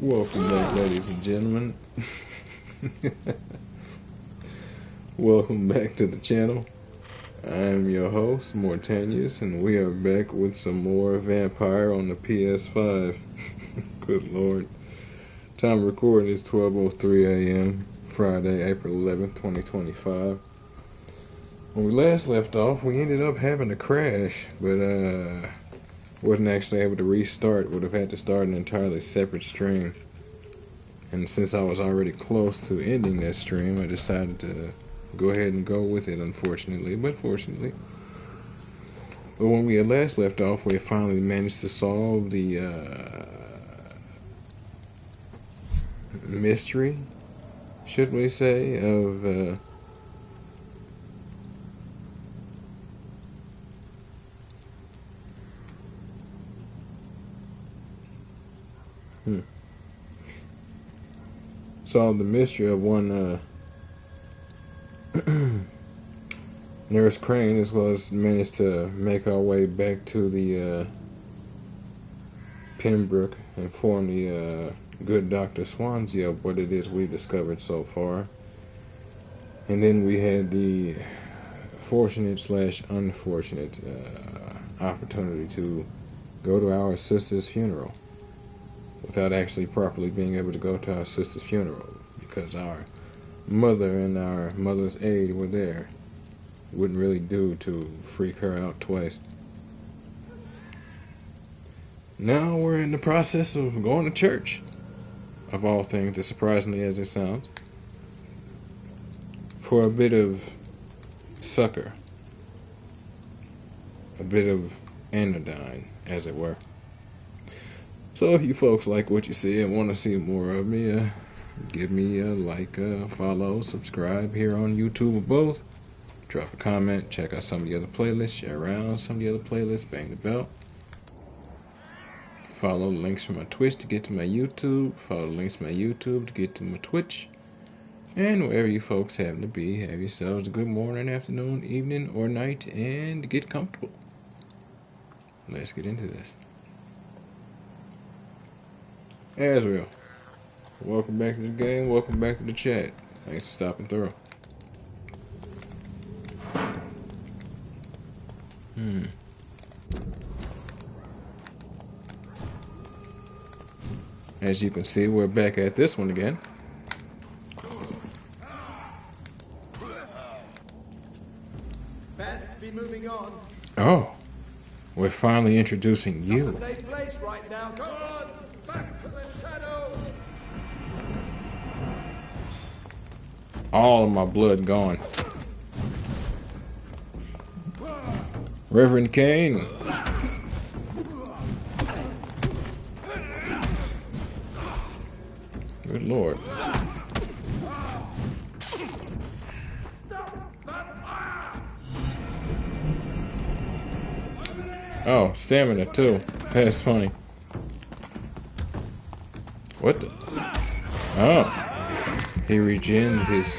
Welcome back, ladies and gentlemen. Welcome back to the channel. I am your host, Mortanius, and we are back with some more Vampyr on the PS5. Good Lord. Time of recording is 12:03 a.m., Friday, April 11th, 2025. When we last left off, we ended up having a crash, but wasn't actually able to restart. Would have had to start an entirely separate stream. And since I was already close to ending that stream, I decided to go ahead and go with it, unfortunately, but fortunately. But when we had last left off, we had finally managed to solve the mystery, should we say, of solved the mystery of one Nurse Crane, as well as managed to make our way back to the Pembroke and inform the good Dr. Swansea of what it is we discovered so far. And then we had the fortunate/unfortunate opportunity to go to our sister's funeral without actually properly being able to go to our sister's funeral, because our mother and our mother's aide were there. Wouldn't really do to freak her out twice. Now we're in the process of going to church, of all things, as surprisingly as it sounds, for a bit of succor, a bit of anodyne, as it were. So if you folks like what you see and want to see more of me, give me a like, follow, subscribe here on YouTube or both. Drop a comment, check out some of the other playlists, share around some of the other playlists, bang the bell. Follow the links from my Twitch to get to my YouTube. Follow the links from my YouTube to get to my Twitch. And wherever you folks happen to be, have yourselves a good morning, afternoon, evening, or night, and get comfortable. Let's get into this. Azrael, welcome back to the game, welcome back to the chat. Thanks for stopping through. As you can see, we're back at this one again. Best be moving on. Oh, we're finally introducing you. Not a safe place right now. Come on, back to the shadows. All of my blood gone. Reverend Cain. Good Lord. Oh, stamina too. That's funny. What the? Oh. He regened his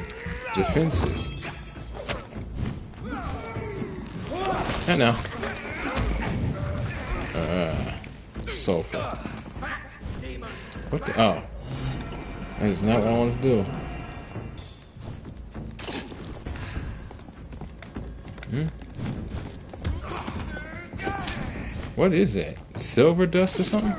defenses. And now. Sulfur. What the? Oh. That is not what I wanted to do. What is that? Silver dust or something?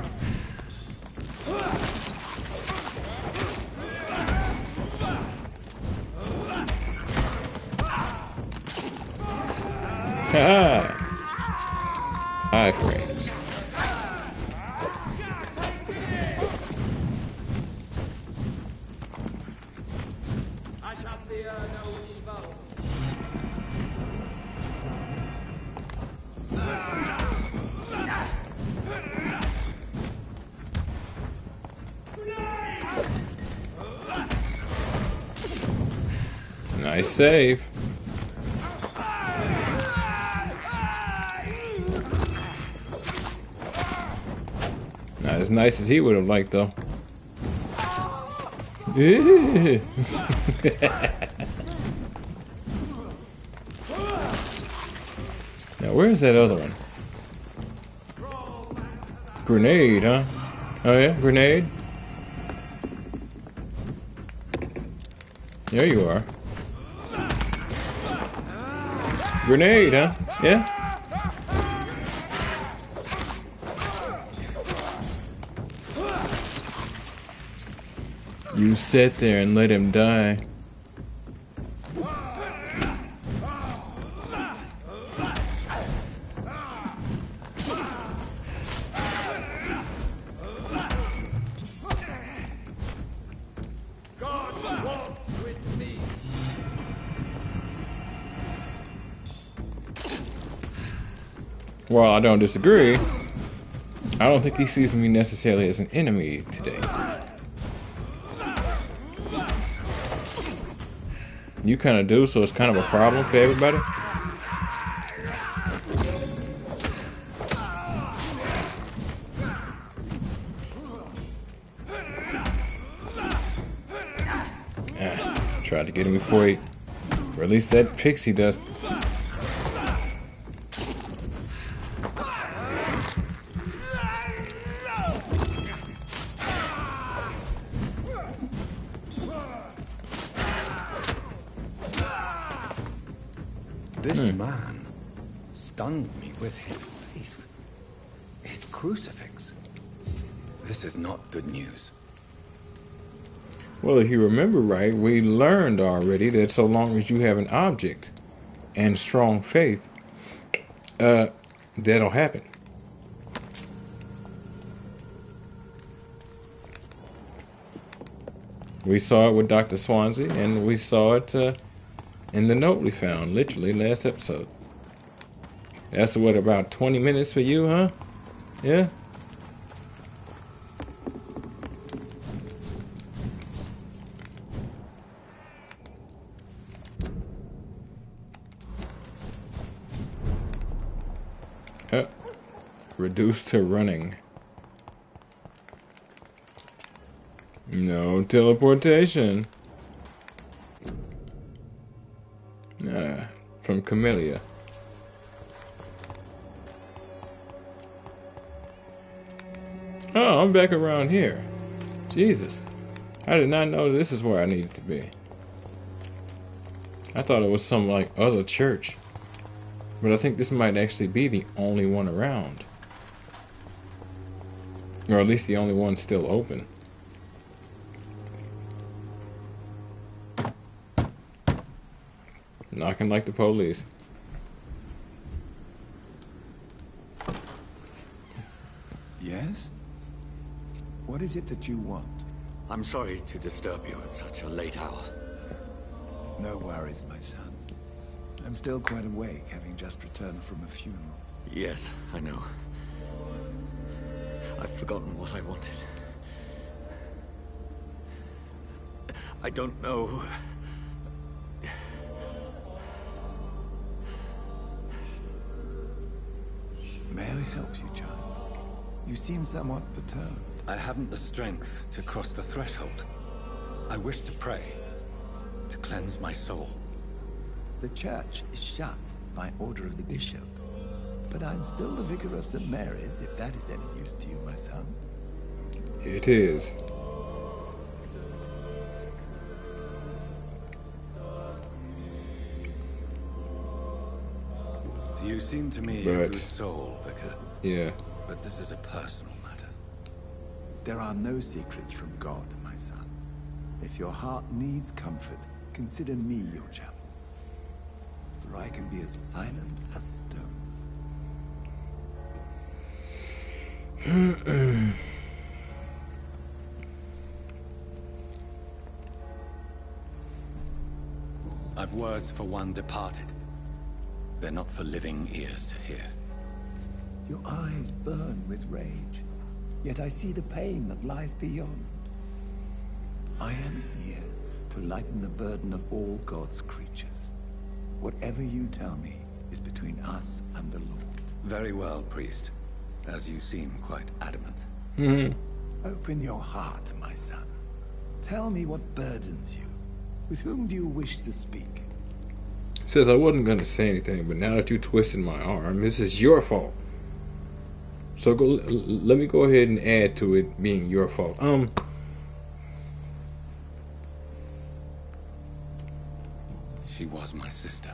Ha! High frames. I shall fear no evil. Nice save. Not as nice as he would have liked, though. Now, where's that other one? Grenade, huh? Oh yeah, grenade. There you are. Grenade, huh? Yeah? You sit there and let him die. God walks with me. While I don't disagree, I don't think he sees me necessarily as an enemy today. You kind of do, so it's kind of a problem for everybody. Tried to get him before he released that pixie dust. This man stunned me with his faith. His crucifix. This is not good news. Well, if you remember right, we learned already that so long as you have an object and strong faith, that'll happen. We saw it with Dr. Swansea, and we saw it in the note we found, literally, last episode. That's what, about 20 minutes for you, huh? Yeah? Reduced to running. No teleportation. From Camellia. Oh, I'm back around here. Jesus. I did not know this is where I needed to be. I thought it was some like other church. But I think this might actually be the only one around. Or at least the only one still open. Knocking like the police. Yes? What is it that you want? I'm sorry to disturb you at such a late hour. No worries, my son. I'm still quite awake, having just returned from a funeral. Yes, I know. I've forgotten what I wanted. I don't know. May I help you, child? You seem somewhat perturbed. I haven't the strength to cross the threshold. I wish to pray, to cleanse my soul. The church is shut by order of the bishop. But I'm still the vicar of St. Mary's, if that is any use to you, my son. It is. You seem to me a good soul, Vicar. Yeah. But this is a personal matter. There are no secrets from God, my son. If your heart needs comfort, consider me your chapel. For I can be as silent as stone. I've words for one departed. They're not for living ears to hear. Your eyes burn with rage, yet I see the pain that lies beyond. I am here to lighten the burden of all God's creatures. Whatever you tell me is between us and the Lord. Very well, priest. As you seem quite adamant. Open your heart, my son. Tell me what burdens you. With whom do you wish to speak? Says I wasn't going to say anything, but now that you twisted my arm, this is your fault. So let me go ahead and add to it being your fault. She was my sister.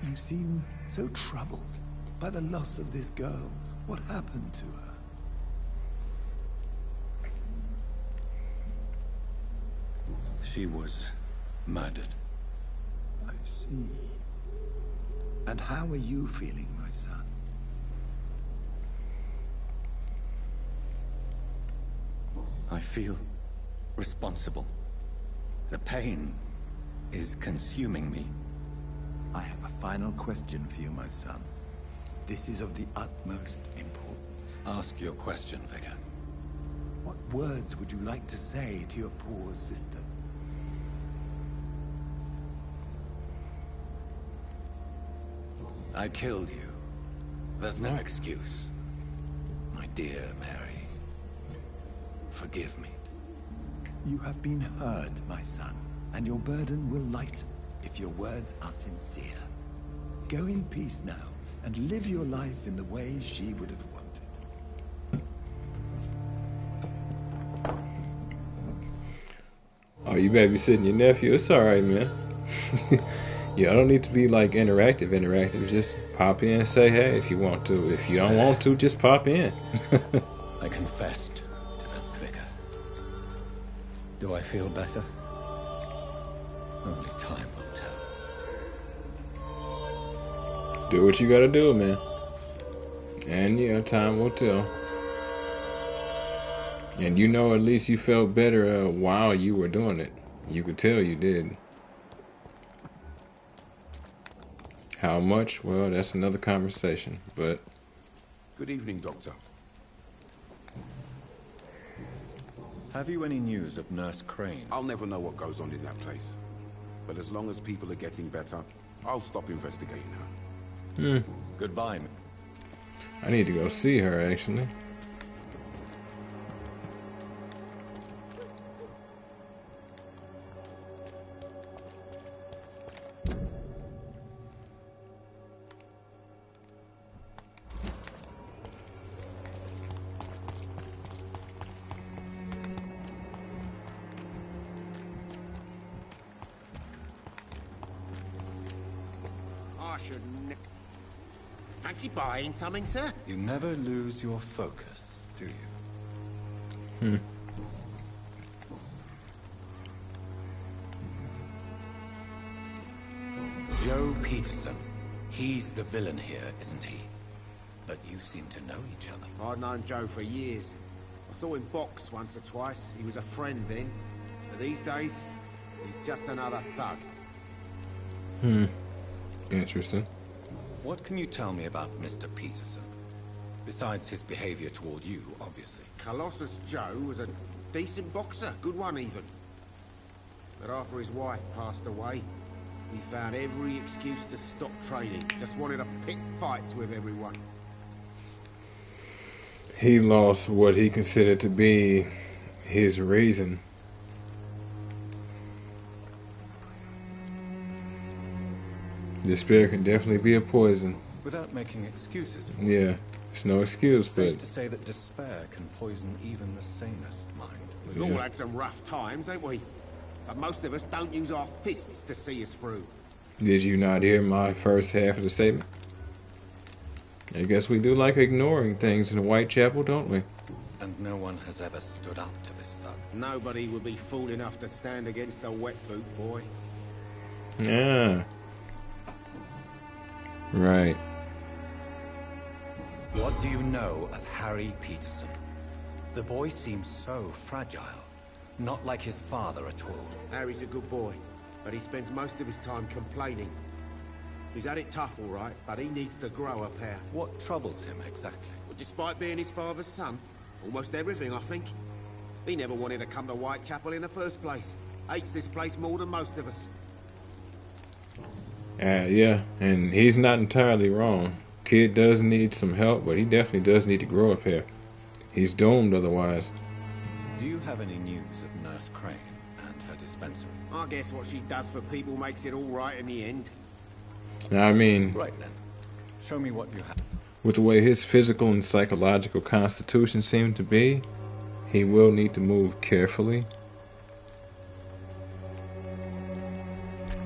You seem so troubled by the loss of this girl. What happened to her? She was murdered. I see. And how are you feeling, my son? I feel responsible. The pain is consuming me. I have a final question for you, my son. This is of the utmost importance. Ask your question, Vicar. What words would you like to say to your poor sister? I killed you. There's no excuse. My dear Mary, forgive me. You have been heard, my son, and your burden will lighten if your words are sincere. Go in peace now, and live your life in the way she would have wanted. Oh, you babysitting your nephew? It's alright, man. Yeah, I don't need to be like interactive. Just pop in and say hey if you want to. If you don't want to, just pop in. I confessed to that Vicar. Do I feel better? Only time will tell. Do what you gotta do, man. And yeah, time will tell. And you know, at least you felt better while you were doing it. You could tell you did. How much? Well, that's another conversation, but... Good evening, Doctor. Have you any news of Nurse Crane? I'll never know what goes on in that place. But as long as people are getting better, I'll stop investigating her. Goodbye. I need to go see her, actually. I shouldn't. Fancy buying something, sir? You never lose your focus, do you? Joe Peterson. He's the villain here, isn't he? But you seem to know each other. I've known Joe for years. I saw him box once or twice. He was a friend then. But these days, he's just another thug. Interesting. What can you tell me about Mr. Peterson? Besides his behavior toward you, obviously. Colossus Joe was a decent boxer, good one even. But after his wife passed away, he found every excuse to stop training. Just wanted to pick fights with everyone. He lost what he considered to be his reason. Despair can definitely be a poison. Without making excuses for Yeah, it's no excuse, it's safe but to say that despair can poison even the sanest mind. We've all had some rough times, ain't we? But most of us don't use our fists to see us through. did you not hear my first half of the statement? I guess we do like ignoring things in Whitechapel, don't we? And no one has ever stood up to this thug. Nobody would be fool enough to stand against a wet boot boy. Yeah. Right. What do you know of Harry Peterson? The boy seems so fragile. Not like his father at all. Harry's a good boy, but he spends most of his time complaining. He's had it tough, all right, but he needs to grow a pair. What troubles him exactly? But despite being his father's son, almost everything, I think. He never wanted to come to Whitechapel in the first place. Hates this place more than most of us. Yeah, and he's not entirely wrong. Kid does need some help, but he definitely does need to grow up here. He's doomed otherwise. Do you have any news of Nurse Crane and her dispensary? I guess what she does for people makes it all right in the end. Now, I mean, Right then. Show me what you have. with the way his physical and psychological constitution seem to be, he will need to move carefully.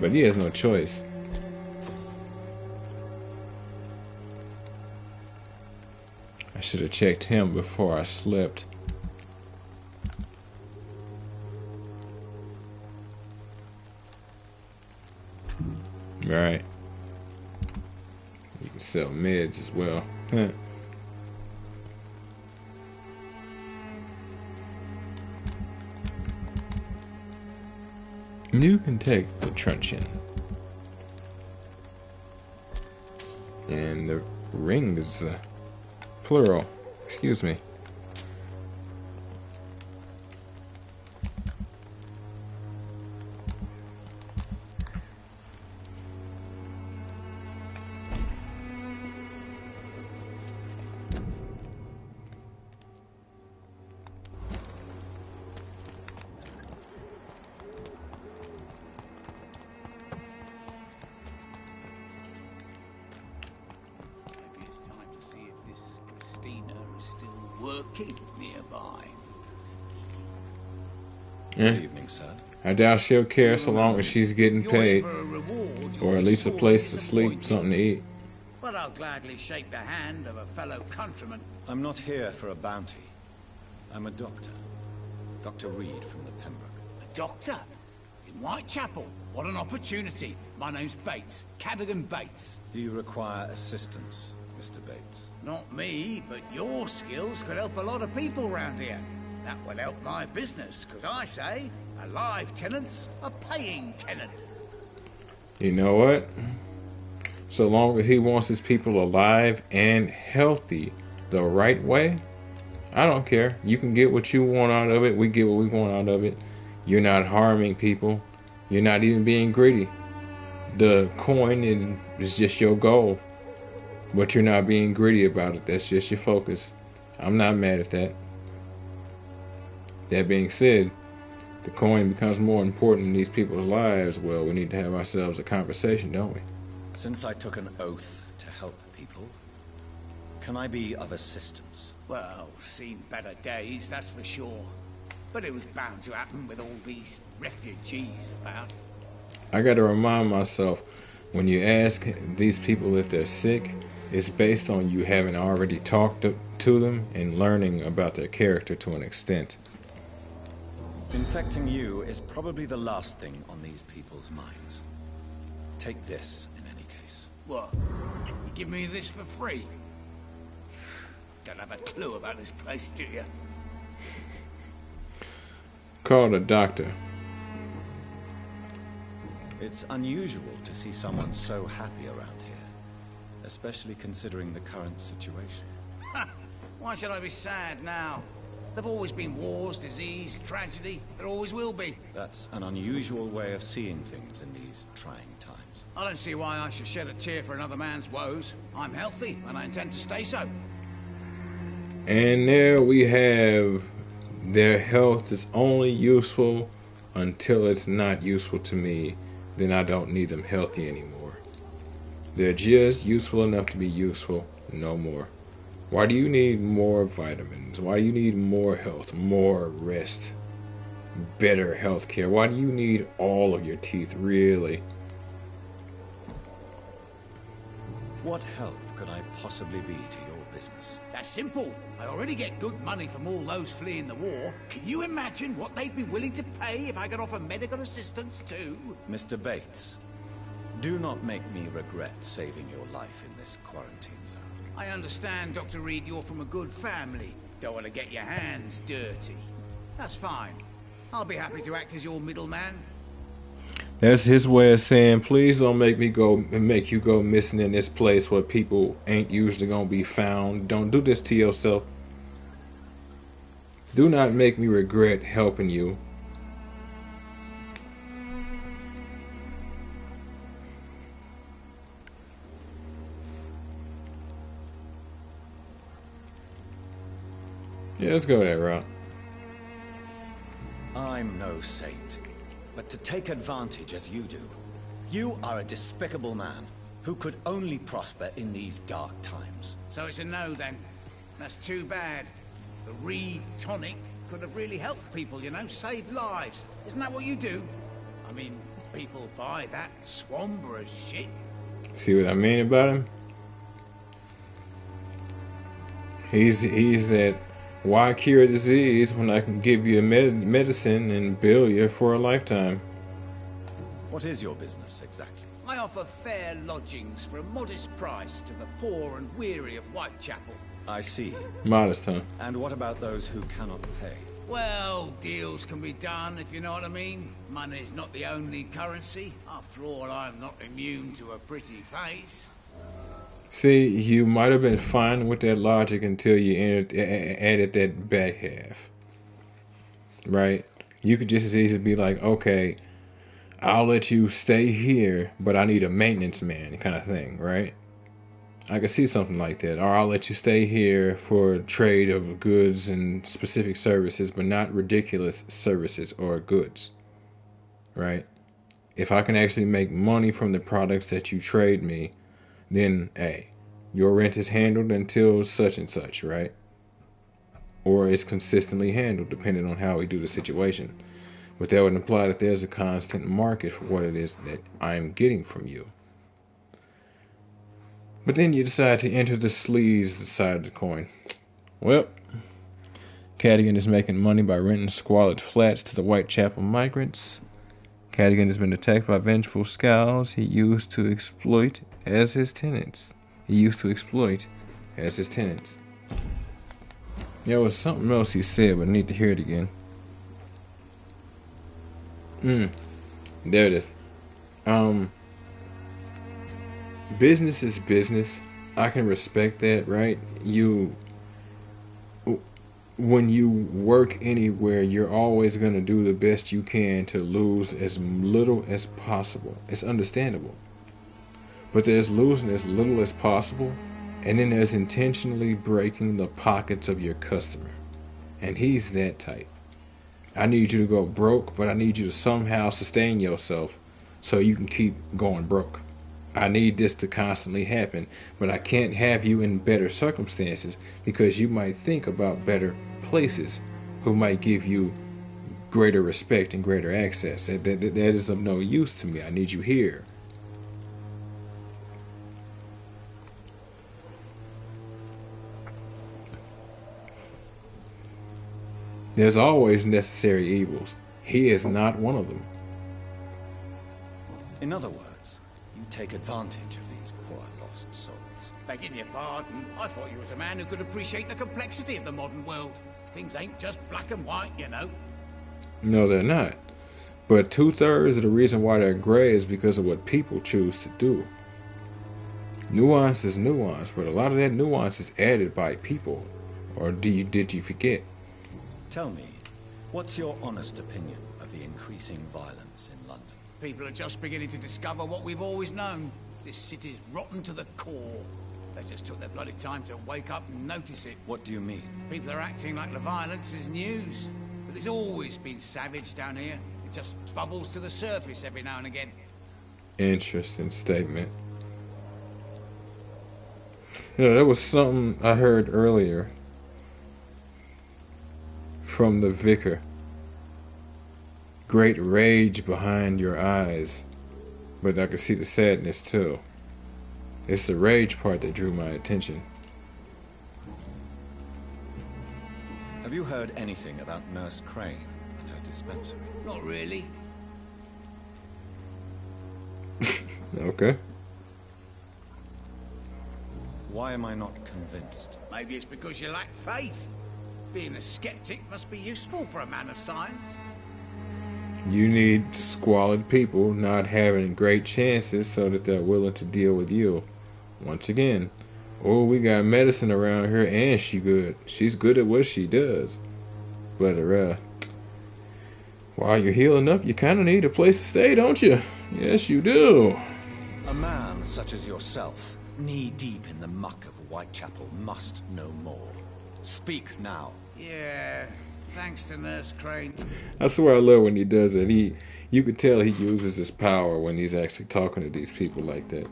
But he has no choice. I should have checked him before I slept. Right. You can sell meds as well. Huh. You can take the truncheon. And the ring is plural. Excuse me. Working nearby. Good evening, sir. I doubt she'll care so long as she's getting paid. Or at least a place to sleep, something to eat. But I'll gladly shake the hand of a fellow countryman. I'm not here for a bounty. I'm a doctor. Dr. Reed from the Pembroke. A doctor? In Whitechapel? What an opportunity. My name's Bates. Cadogan Bates. Do you require assistance, Mr. Bates? Not me, but your skills could help a lot of people round here. That would help my business, because I say, a live tenant's a paying tenant. You know what? So long as he wants his people alive and healthy the right way, I don't care. You can get what you want out of it. We get what we want out of it. You're not harming people. You're not even being greedy. The coin is just your goal. But you're not being greedy about it. That's just your focus. I'm not mad at that. That being said, the coin becomes more important in these people's lives. Well, we need to have ourselves a conversation, don't we? Since I took an oath to help people, can I be of assistance? Well, seen better days, that's for sure. But it was bound to happen with all these refugees about. I gotta remind myself, when you ask these people if they're sick, it's based on you having already talked to them and learning about their character to an extent. Infecting you is probably the last thing on these people's minds. Take this, in any case. What? You give me this for free? Don't have a clue about this place, do you? Call the doctor. It's unusual to see someone so happy around here, especially considering the current situation. Why should I be sad now? There've always been wars, disease, tragedy. There always will be. That's an unusual way of seeing things in these trying times. I don't see why I should shed a tear for another man's woes. I'm healthy, and I intend to stay so. And there we have, their health is only useful until it's not useful to me. Then I don't need them healthy anymore. They're just useful enough to be useful, no more. Why do you need more vitamins? Why do you need more health, more rest, better health care? Why do you need all of your teeth, really? What help could I possibly be to your business? That's simple. I already get good money from all those fleeing the war. Can you imagine what they'd be willing to pay if I could offer medical assistance too? Mr. Bates, do not make me regret saving your life in this quarantine zone. I understand, Dr. Reed, you're from a good family. Don't want to get your hands dirty. That's fine. I'll be happy to act as your middleman. That's his way of saying, please don't make you go missing in this place where people ain't usually gonna be found. Don't do this to yourself. Do not make me regret helping you. Yeah, let's go that route. I'm no saint, but to take advantage as you do, you are a despicable man who could only prosper in these dark times. So it's a no then. That's too bad. The Reed tonic could have really helped people, you know, saved lives. Isn't that what you do? I mean, people buy that swamber's shit. See what I mean about him? He's that why cure a disease when I can give you a medicine and bill you for a lifetime. What is your business exactly? I offer fair lodgings for a modest price to the poor and weary of Whitechapel. I see. Modest, huh? And what about those who cannot pay? Well, deals can be done, if you know what I mean. Money's not the only currency. After all, I'm not immune to a pretty face. See, you might have been fine with that logic until you added that back half. Right? You could just as easily be like, okay, I'll let you stay here, but I need a maintenance man kind of thing, right? I could see something like that. Or I'll let you stay here for trade of goods and specific services, but not ridiculous services or goods, right? If I can actually make money from the products that you trade me, then, hey, your rent is handled until such and such, right? Or it's consistently handled, depending on how we do the situation. But that would imply that there's a constant market for what it is that I'm getting from you. But then you decide to enter the sleaze side of the coin. Well, Cadigan is making money by renting squalid flats to the Whitechapel migrants. Cadigan has been attacked by vengeful scows he used to exploit as his tenants. There was something else he said, but I need to hear it again. There it is. Business is business. I can respect that, right? When you work anywhere, you're always going to do the best you can to lose as little as possible. It's understandable. But there's losing as little as possible, and then there's intentionally breaking the pockets of your customer. And he's that type. I need you to go broke, but I need you to somehow sustain yourself so you can keep going broke. I need this to constantly happen, but I can't have you in better circumstances because you might think about better places who might give you greater respect and greater access. That is of no use to me. I need you here. There's always necessary evils. He is not one of them. In other words, you take advantage of these poor lost souls. Begging your pardon, I thought you was a man who could appreciate the complexity of the modern world. Things ain't just black and white, you know. No, they're not. But 2/3 of the reason why they're gray is because of what people choose to do. Nuance is nuance, but a lot of that nuance is added by people. Or did you forget? Tell me, what's your honest opinion of the increasing violence in London? People are just beginning to discover what we've always known. This city's rotten to the core. They just took their bloody time to wake up and notice it. What do you mean? People are acting like the violence is news. But there's always been savage down here. It just bubbles to the surface every now and again. Interesting statement. That was something I heard earlier from the vicar. Great rage behind your eyes. But I could see the sadness too. It's the rage part that drew my attention. Have you heard anything about Nurse Crane and her dispensary? Not really. Okay. Why am I not convinced? Maybe it's because you lack faith. Being a skeptic must be useful for a man of science. You need squalid people not having great chances so that they're willing to deal with you. Once again, oh, we got medicine around here and she's good at what she does. But while you're healing up, you kind of need a place to stay, don't you? Yes, you do. A man such as yourself, knee-deep in the muck of Whitechapel, must know more. Speak now. Yeah, thanks to Nurse Crane. I swear I love when he does it. You could tell he uses his power when he's actually talking to these people like that.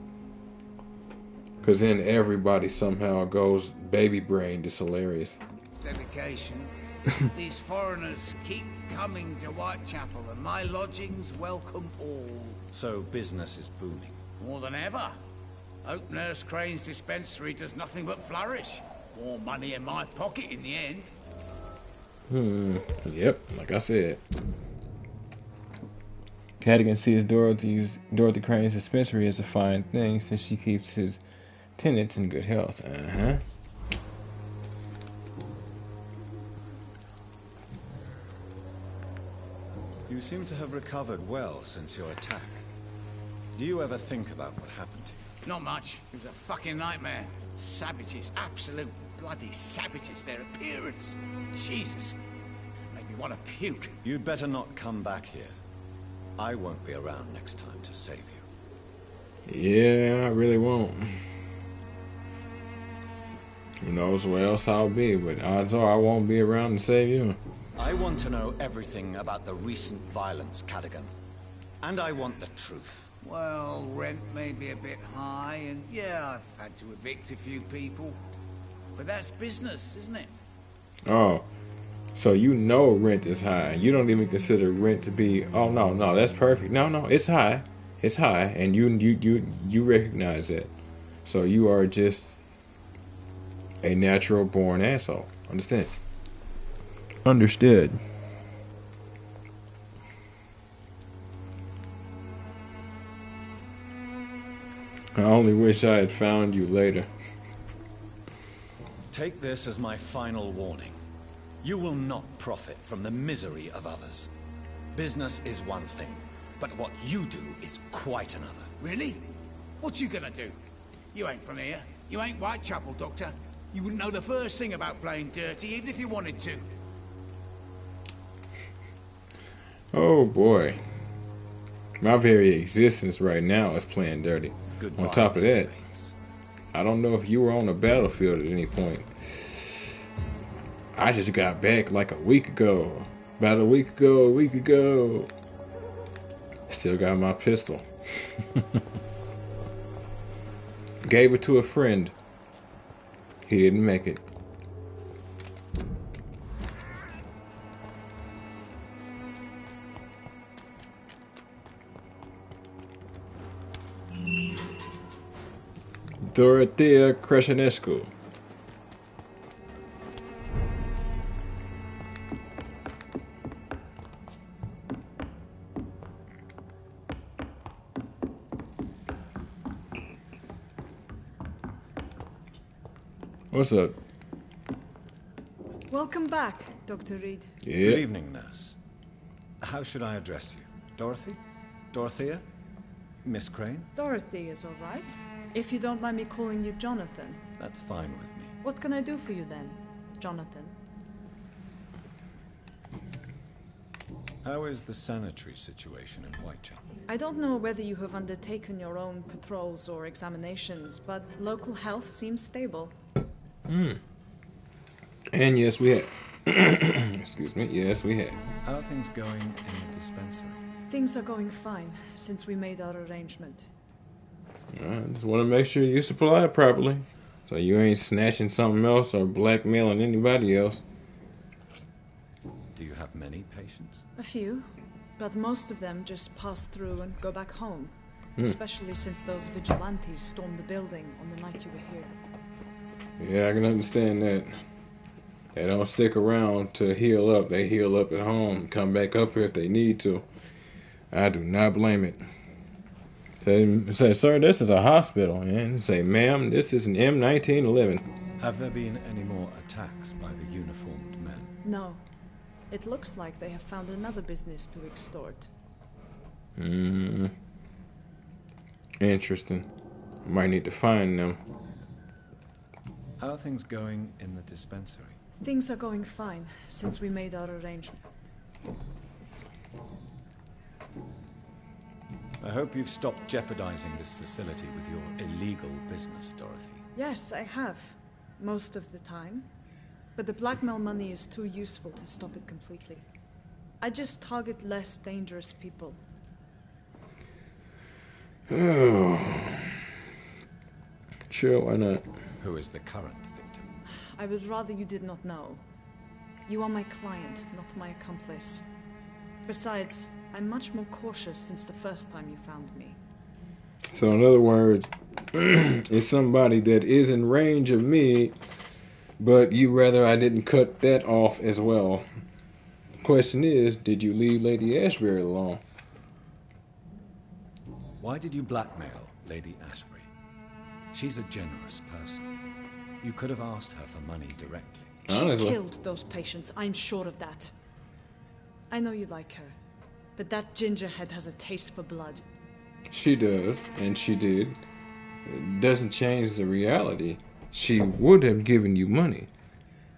Because then everybody somehow goes baby-brained. It's hilarious. It's dedication. These foreigners keep coming to Whitechapel, and my lodgings welcome all. So business is booming. More than ever. Hope Nurse Crane's dispensary does nothing but flourish. More money in my pocket in the end. Yep, like I said. Cadigan sees Dorothy Crane's dispensary as a fine thing since she keeps his tenants in good health. You seem to have recovered well since your attack. Do you ever think about what happened to you? Not much. It was a fucking nightmare. Savages, absolute bloody savages. Their appearance. Jesus. Made me want to puke. You'd better not come back here. I won't be around next time to save you. Yeah, I really won't. Who knows where else I'll be, but odds are I won't be around to save you. I want to know everything about the recent violence, Cadigan. And I want the truth. Well, rent may be a bit high, and yeah, I've had to evict a few people. But that's business, isn't it? Oh, so you know rent is high. You don't even consider rent to be, oh no, that's perfect. No, it's high. It's high, and you recognize that. So you are just a natural born asshole. Understand? Understood. I only wish I had found you later. Take this as my final warning. You will not profit from the misery of others. Business is one thing, but what you do is quite another. Really? What you gonna do? You ain't from here. You ain't Whitechapel, Doctor. You wouldn't know the first thing about playing dirty, even if you wanted to. Oh boy. My very existence right now is playing dirty. Goodbye, On top of Mr. that, Baines. I don't know if you were on the battlefield at any point. I just got back like a week ago. About a week ago. Still got my pistol. Gave it to a friend. He didn't make it. Dorothea Crescenescu. What's up? Welcome back, Dr. Reed. Yeah. Good evening, nurse. How should I address you? Dorothy? Dorothea? Miss Crane? Dorothy is all right. If you don't mind me calling you Jonathan. That's fine with me. What can I do for you then, Jonathan? How is the sanitary situation in Whitechapel? I don't know whether you have undertaken your own patrols or examinations, but local health seems stable. And yes, we had. Excuse me. Yes, we had. How are things going in the dispensary? Things are going fine since we made our arrangement. I just want to make sure you supply it properly, so you ain't snatching something else or blackmailing anybody else. Do you have many patients? A few, but most of them just pass through and go back home. Especially since those vigilantes stormed the building on the night you were here. Yeah, I can understand that. They don't stick around to heal up. They heal up at home and come back up here if they need to. I do not blame it. Say, sir, this is a hospital. And say, ma'am, this is an M1911. Have there been any more attacks by the uniformed men? No. It looks like they have found another business to extort. Interesting. I might need to find them. How are things going in the dispensary? Things are going fine since we made our arrangement. I hope you've stopped jeopardizing this facility with your illegal business, Dorothy. Yes, I have. Most of the time. But the blackmail money is too useful to stop it completely. I just target less dangerous people. Oh. Sure, why not? Who is the current victim? I would rather you did not know. You are my client, not my accomplice. Besides, I'm much more cautious since the first time you found me. So in other words, it's somebody that is in range of me, but you rather I didn't cut that off as well. Question is, did you leave Lady Ashbury alone? Why did you blackmail Lady Ashbury? She's a generous person. You could have asked her for money directly. She killed those patients, I'm sure of that. I know you like her, but that gingerhead has a taste for blood. She does, and she did. It doesn't change the reality. She would have given you money.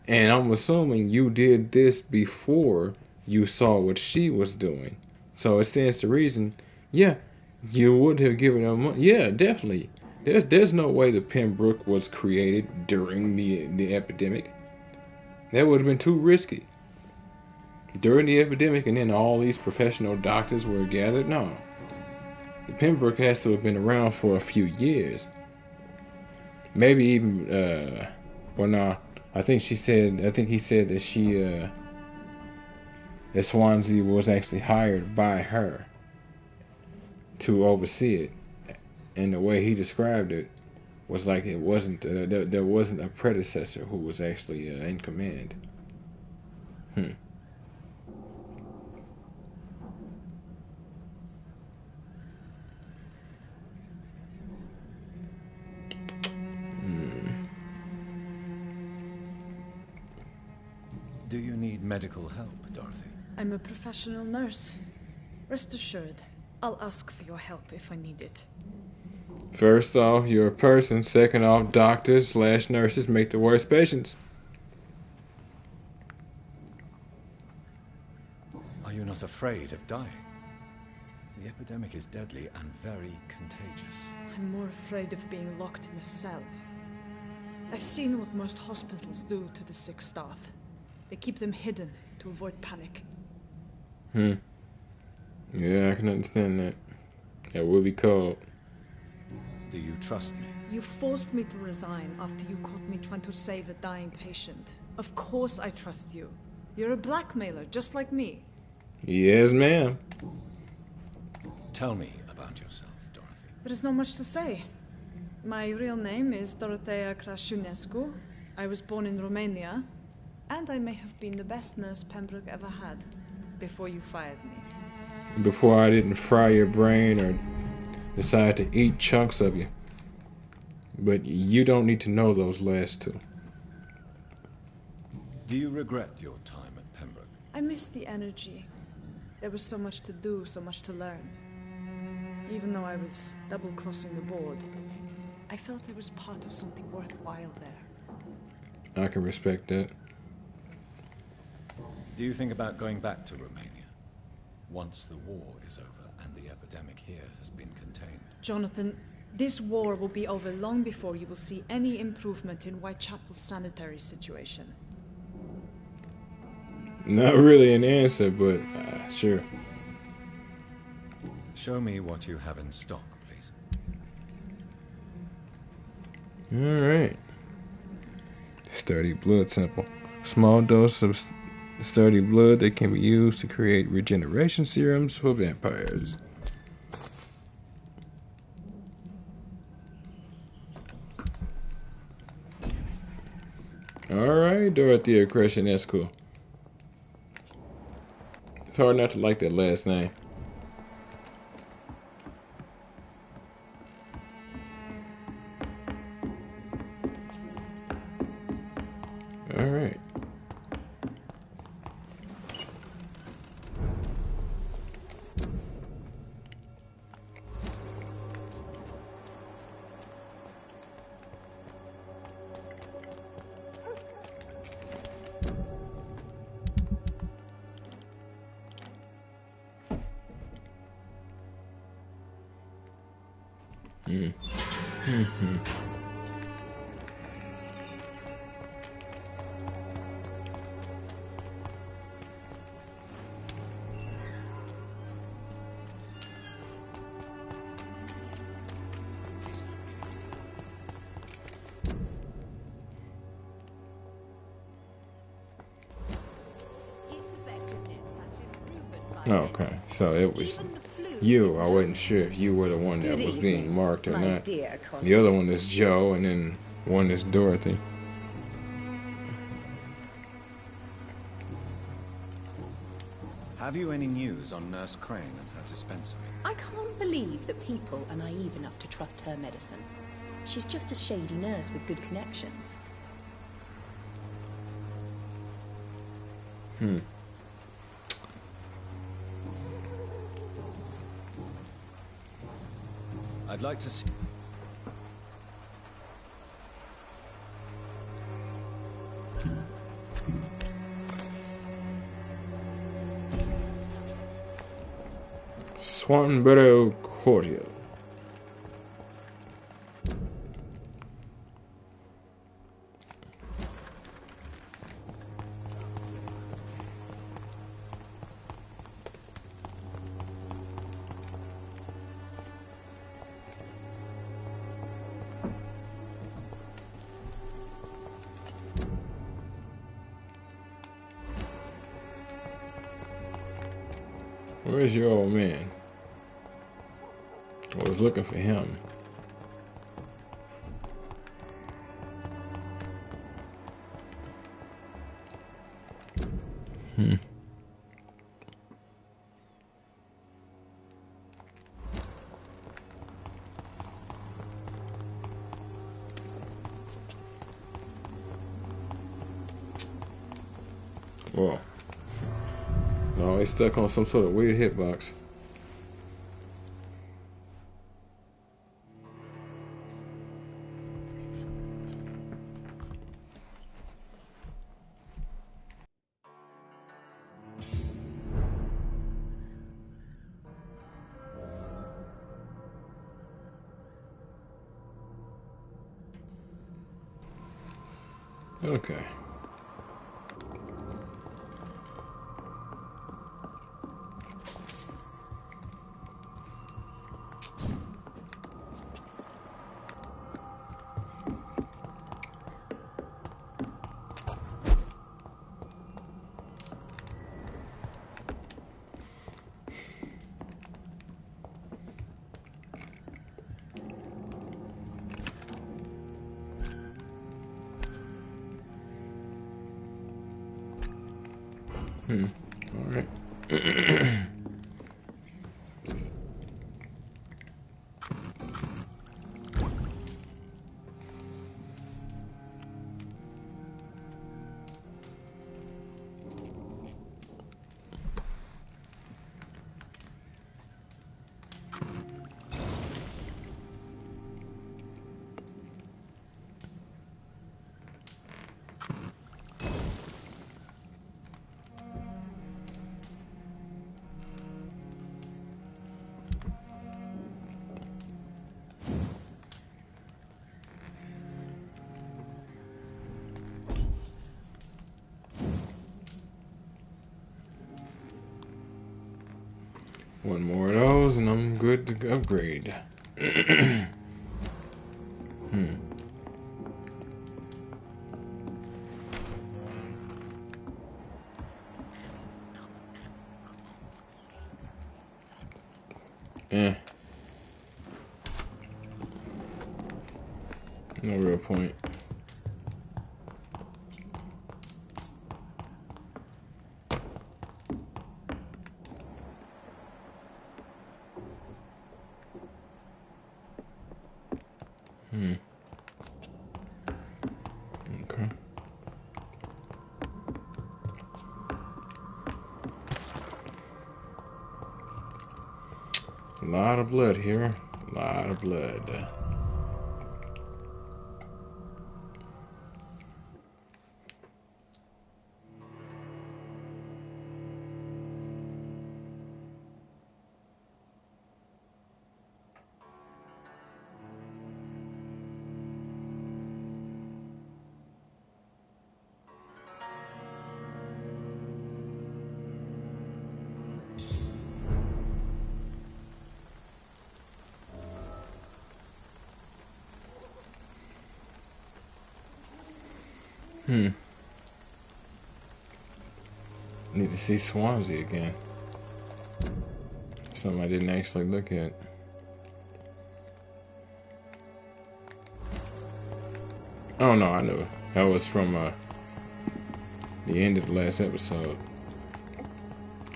And I'm assuming you did this before you saw what she was doing. So it stands to reason, yeah, you would have given her money. Yeah, definitely. There's no way the Pembroke was created during the epidemic. That would have been too risky. During the epidemic and then all these professional doctors were gathered? No. The Pembroke has to have been around for a few years. Maybe even, well, no. I think he said that that Swansea was actually hired by her to oversee it. And the way he described it was like it wasn't, there wasn't a predecessor who was actually in command. Do you need medical help, Dorothy? I'm a professional nurse. Rest assured, I'll ask for your help if I need it. First off, you're a person. Second off, doctors/nurses make the worst patients. Are you not afraid of dying? The epidemic is deadly and very contagious. I'm more afraid of being locked in a cell. I've seen what most hospitals do to the sick staff. They keep them hidden to avoid panic. Yeah, I can understand that. That will be cold. Do you trust me? You forced me to resign after you caught me trying to save a dying patient. Of course I trust you. You're a blackmailer, just like me. Yes, ma'am. Tell me about yourself, Dorothy. There is not much to say. My real name is Dorothea Crasciunescu. I was born in Romania, and I may have been the best nurse Pembroke ever had, before you fired me. Before I didn't fry your brain or decide to eat chunks of you. But you don't need to know those last two. Do you regret your time at Pembroke? I miss the energy. There was so much to do, so much to learn. Even though I was double-crossing the board, I felt I was part of something worthwhile there. I can respect that. Do you think about going back to Romania once the war is over and the epidemic here has been contained? Jonathan, this war will be over long before you will see any improvement in Whitechapel's sanitary situation. Not really an answer, but sure. Show me what you have in stock, please. Alright. Sturdy blood sample. Small dose of sturdy blood that can be used to create regeneration serums for vampires. Alright, Dorothea Crasciunescu. It's hard not to like that last name. Alright. Okay, so it was you. I wasn't sure if you were the one that was being marked or not. The other one is Joe, and then one is Dorothy. Have you any news on Nurse Crane and her dispensary? I can't believe that people are naive enough to trust her medicine. She's just a shady nurse with good connections. I'd like to see... Swanborough Cordial. Where's your old man? I was looking for him. Whoa. No, he's stuck on some sort of weird hitbox. Okay. All right. One more of those and I'm good to upgrade. No real point. Okay. A lot of blood here. A lot of blood. Need to see Swansea again. Something I didn't actually look at. Oh no, I knew it. That was from the end of the last episode.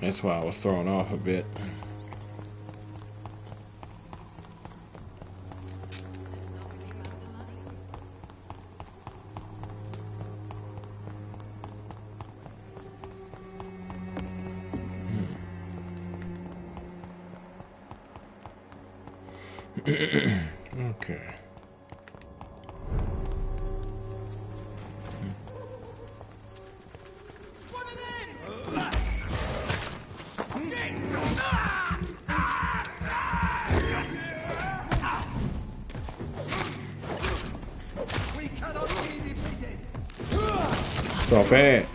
That's why I was thrown off a bit. Okay. We cannot be defeated. Stop it.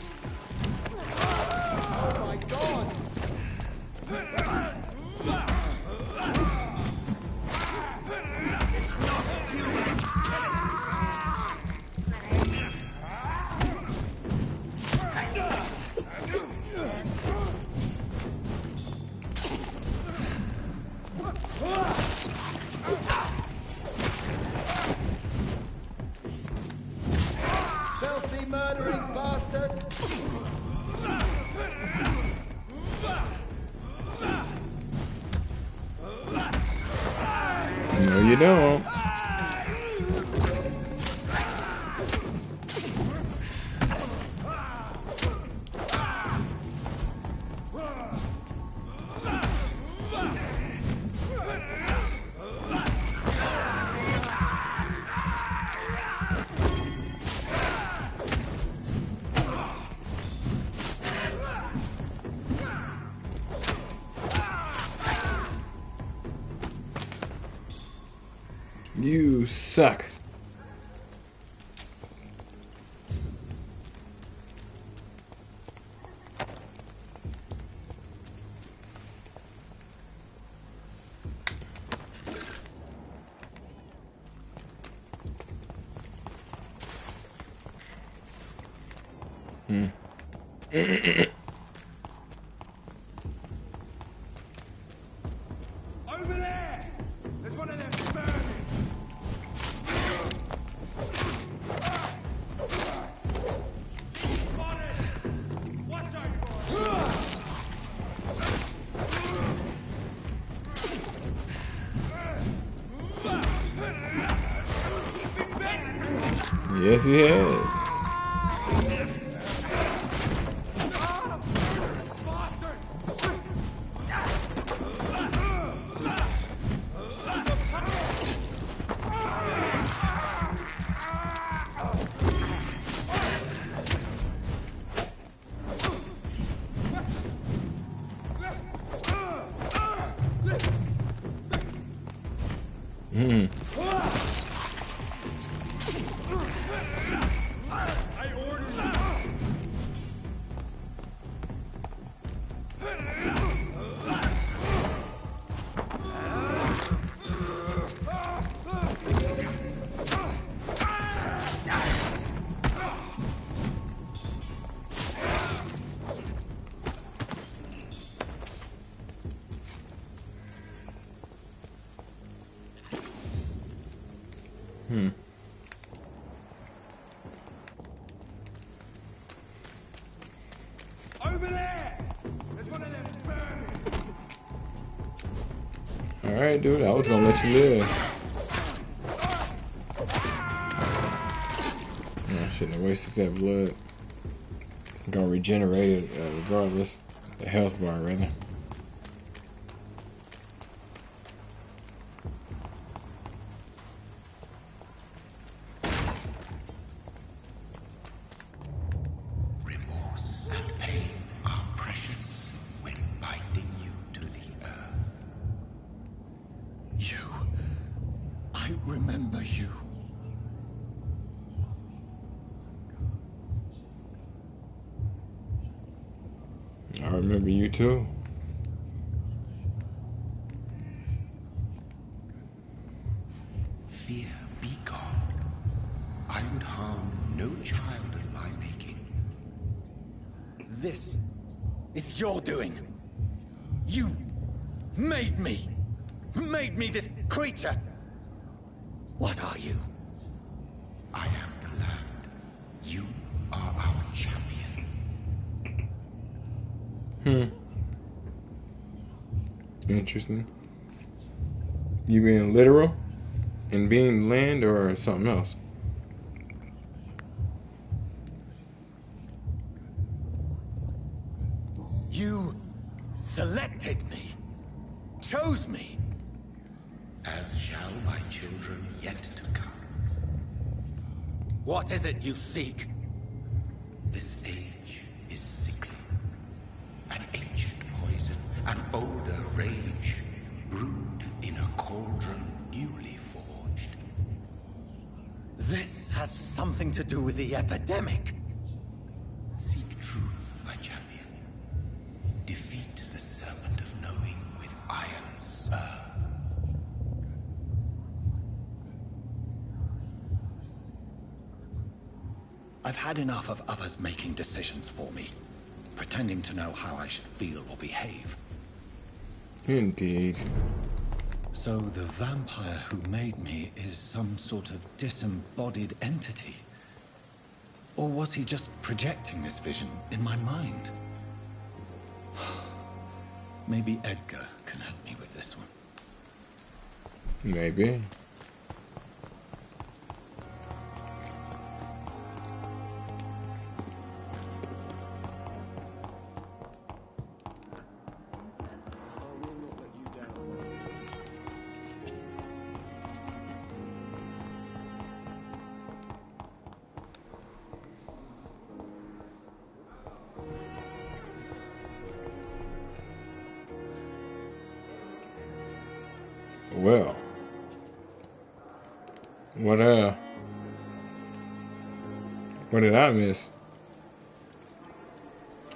Oh my God. Filthy murdering bastard! No, you don't. You suck. Over there! There's one of them burning! Watch out, Yes, he has. Over there! There's one of them burning! Alright, dude, I was gonna let you live. I shouldn't have wasted that blood. I'm gonna regenerate it regardless. The health bar, rather. Remorse and pain are precious when binding you to the earth. You. I remember you. I remember you too. Fear be gone. I would harm no child of my making. This is your doing. You made me this creature. What are you? I am the land. You are our champion. Interesting. You being literal and being land or something else? You selected me, chose me. As shall my children yet to come. What is it you seek? This age is sickly. An ancient poison, an older rage, brewed in a cauldron newly forged. This has something to do with the epidemic. Seek truth, my champion. Defeat the serpent of knowing with iron spur. I've had enough of others making decisions for me, pretending to know how I should feel or behave. Indeed. So the vampire who made me is some sort of disembodied entity? Or was he just projecting this vision in my mind? Maybe Edgar can help me with this one. Maybe. Well, what did I miss?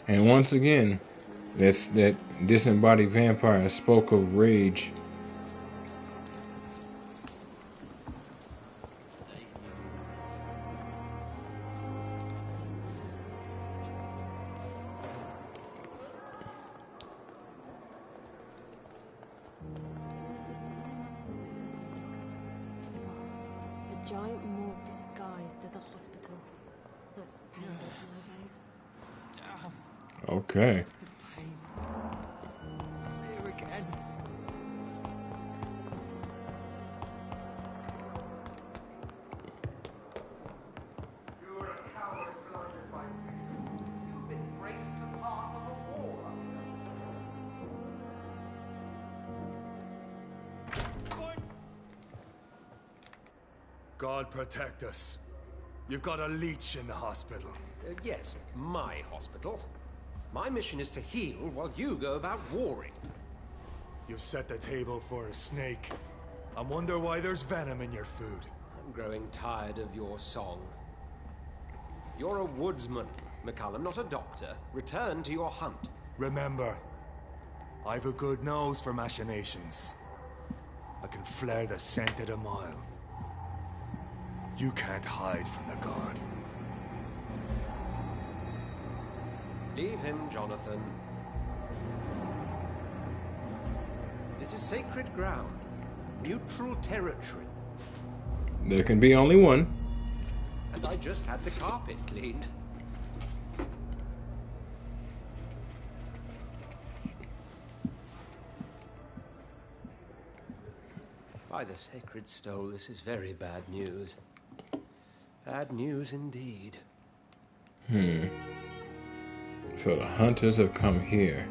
And once again, that disembodied vampire spoke of rage. Giant morgue disguised as a hospital. That's painful nowadays. Okay. The pain. It's here again. You are a coward blinded by fear. You've been graced the path of a war. God protect us. You've got a leech in the hospital. Yes, my hospital. My mission is to heal while you go about warring. You've set the table for a snake. I wonder why there's venom in your food. I'm growing tired of your song. You're a woodsman, McCullum, not a doctor. Return to your hunt. Remember, I've a good nose for machinations. I can flare the scent at a mile. You can't hide from the guard. Leave him, Jonathan. This is sacred ground. Neutral territory. There can be only one. And I just had the carpet cleaned. By the sacred stole, this is very bad news. Bad news indeed. So the hunters have come here.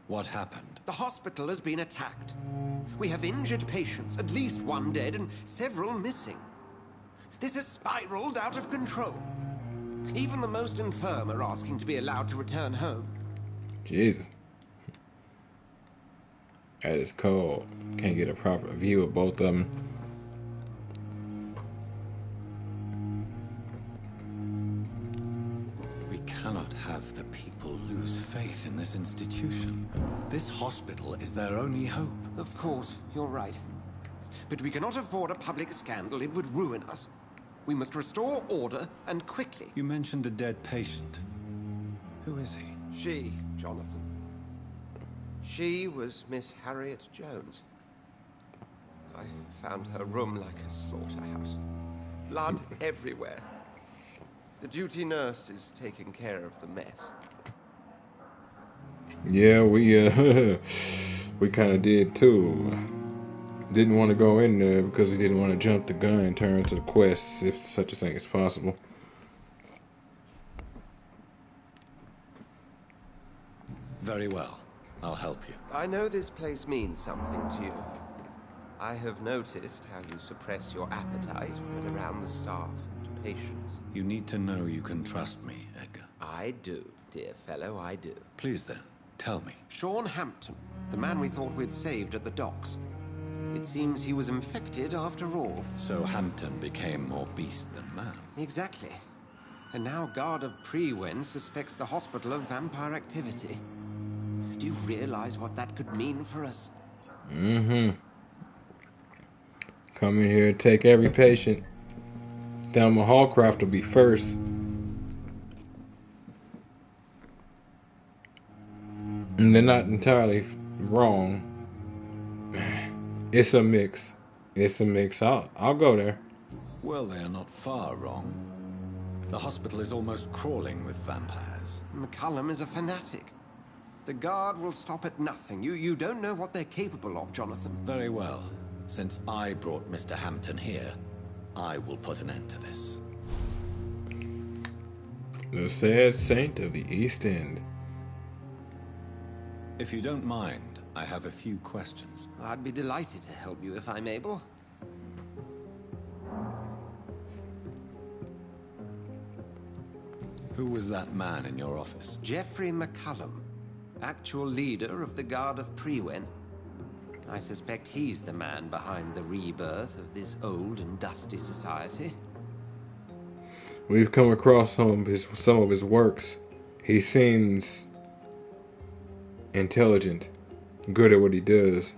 What happened? The hospital has been attacked. We have injured patients, at least one dead and several missing. This has spiraled out of control. Even the most infirm are asking to be allowed to return home. Jesus. That is cold. Can't get a proper view of both of them. We cannot have the people lose faith in this institution. This hospital is their only hope. Of course, you're right. But we cannot afford a public scandal. It would ruin us. We must restore order, and quickly. You mentioned a dead patient. Who is he? She, Jonathan. She was Miss Harriet Jones. I found her room like a slaughterhouse. Blood everywhere. The duty nurse is taking care of the mess. Yeah, we kind of did too. Didn't want to go in there because he didn't want to jump the gun in terms of the quests, if such a thing is possible. Very well. I'll help you. I know this place means something to you. I have noticed how you suppress your appetite when around the staff and patients. You need to know you can trust me, Edgar. I do, dear fellow, I do. Please then, tell me. Sean Hampton, the man we thought we'd saved at the docks. It seems he was infected after all. So Hampton became more beast than man. Exactly. And now Guard of Prewen suspects the hospital of vampire activity. Do you realize what that could mean for us? Mm-hmm. Come in here and take every patient. Thelma Hallcroft will be first. And they're not entirely wrong. It's a mix. It's a mix. I'll go there. Well, they are not far wrong. The hospital is almost crawling with vampires. McCullum is a fanatic. The Guard will stop at nothing. You don't know what they're capable of, Jonathan. Very well. Since I brought Mr. Hampton here, I will put an end to this. The sad saint of the East End. If you don't mind, I have a few questions. I'd be delighted to help you if I'm able. Who was that man in your office? Geoffrey McCullum, actual leader of the Guard of Prewen. I suspect he's the man behind the rebirth of this old and dusty society. We've come across some of his works. He seems intelligent, good at what he does,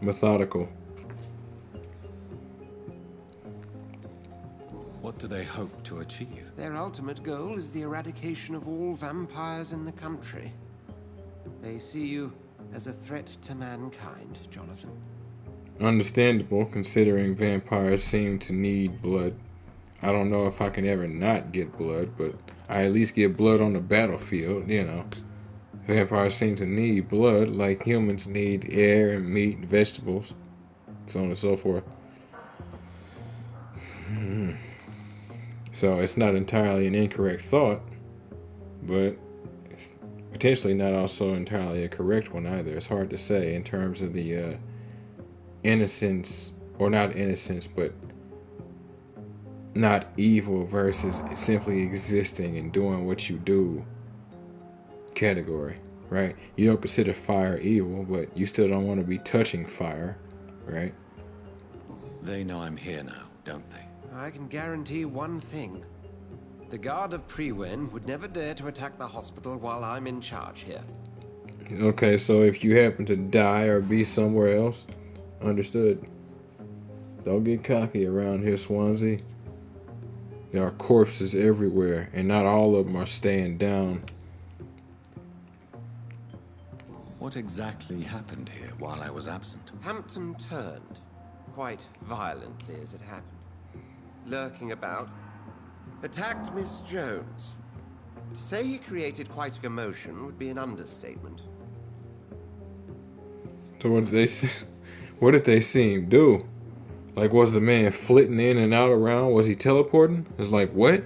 methodical. What do they hope to achieve? Their ultimate goal is the eradication of all vampires in the country. They see you as a threat to mankind, Jonathan. Understandable, considering vampires seem to need blood. I don't know if I can ever not get blood, but I at least get blood on the battlefield, you know. Vampires seem to need blood like humans need air and meat and vegetables, so on and so forth. So it's not entirely an incorrect thought, but it's potentially not also entirely a correct one either. It's hard to say in terms of the innocence, or not innocence, but not evil versus simply existing and doing what you do category, right? You don't consider fire evil, but you still don't want to be touching fire, right? They know I'm here now, don't they? I can guarantee one thing. The Guard of Prewen would never dare to attack the hospital while I'm in charge here. Okay, so if you happen to die or be somewhere else, understood. Don't get cocky around here, Swansea. There are corpses everywhere, and not all of them are staying down. What exactly happened here while I was absent? Hampton turned, quite violently as it happened. Lurking about, attacked Miss Jones. To say he created quite a commotion would be an understatement. So what did they see him do? Like, was the man flitting in and out around? Was he teleporting? It's like, what?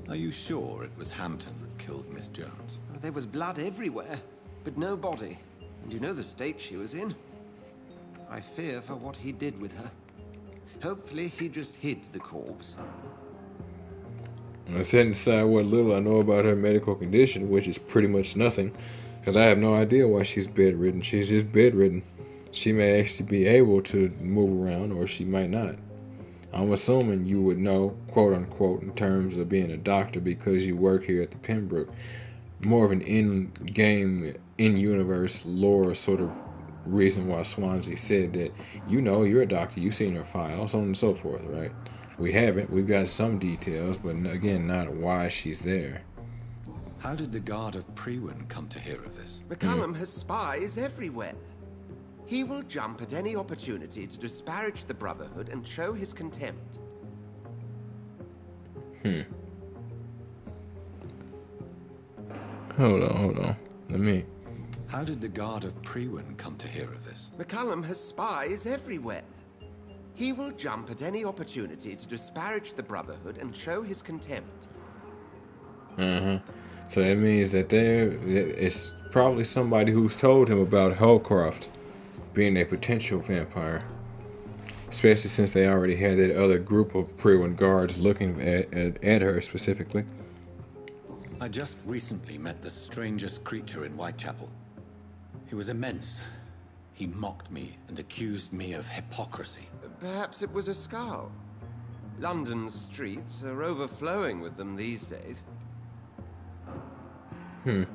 Are you sure it was Hampton that killed Miss Jones? There was blood everywhere, but no body. And you know the state she was in. I fear for what he did with her. Hopefully he just hid the corpse. I set aside what little I know about her medical condition, which is pretty much nothing, because I have no idea why she's bedridden. She's just bedridden. She may actually be able to move around, or she might not. I'm assuming you would know, quote unquote, in terms of being a doctor because you work here at the Pembroke. More of an in-game, in-universe lore sort of reason why Swansea said that, you know, you're a doctor, you've seen her file, so on and so forth, right? We haven't. We've got some details, but again, not why she's there. How did the Guard of Priwen come to hear of this? McCullum has spies everywhere. He will jump at any opportunity to disparage the Brotherhood and show his contempt. Hold on. Let me... How did the Guard of Priwen come to hear of this? McCullum has spies everywhere. He will jump at any opportunity to disparage the Brotherhood and show his contempt. So that means that it's probably somebody who's told him about Holcroft being a potential vampire. Especially since they already had that other group of Priwen guards looking at her specifically. I just recently met the strangest creature in Whitechapel. He was immense. He mocked me and accused me of hypocrisy. Perhaps it was a skull. London's streets are overflowing with them these days. It's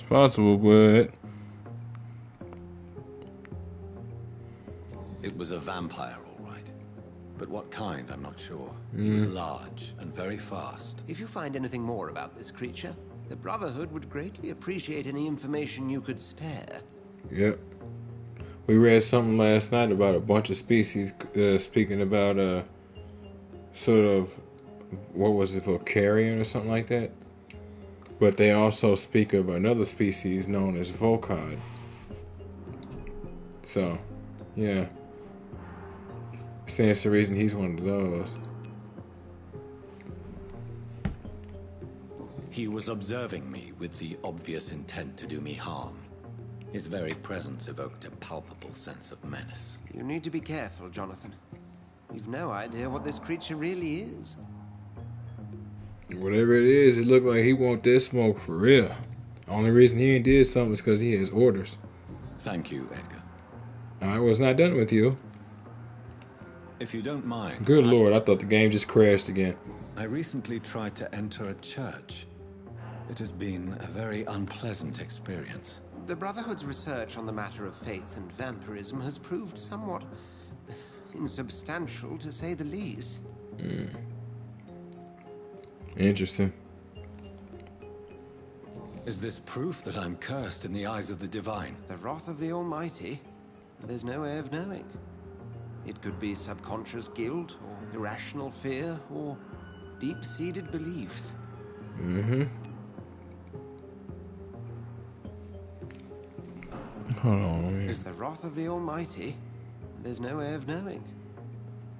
possible, but... It was a vampire, all right. But what kind, I'm not sure. He was large and very fast. If you find anything more about this creature, the Brotherhood would greatly appreciate any information you could spare. Yep. We read something last night about a bunch of species speaking about sort of, what was it, Volcarian or something like that? But they also speak of another species known as Volcod. So, yeah. Stands to reason he's one of those. He was observing me with the obvious intent to do me harm. His very presence evoked a palpable sense of menace. You need to be careful, Jonathan. You've no idea what this creature really is. Whatever it is, it looked like he want that smoke for real. Only reason he ain't did something is because he has orders. Thank you, Edgar. I was not done with you. If you don't mind... Good Lord, I thought the game just crashed again. I recently tried to enter a church. It has been a very unpleasant experience. The Brotherhood's research on the matter of faith and vampirism has proved somewhat insubstantial, to say the least. Interesting. Is this proof that I'm cursed in the eyes of the divine? The wrath of the Almighty? There's no way of knowing. It could be subconscious guilt, or irrational fear, or deep-seated beliefs. Hold on. Is the wrath of the Almighty? There's no way of knowing.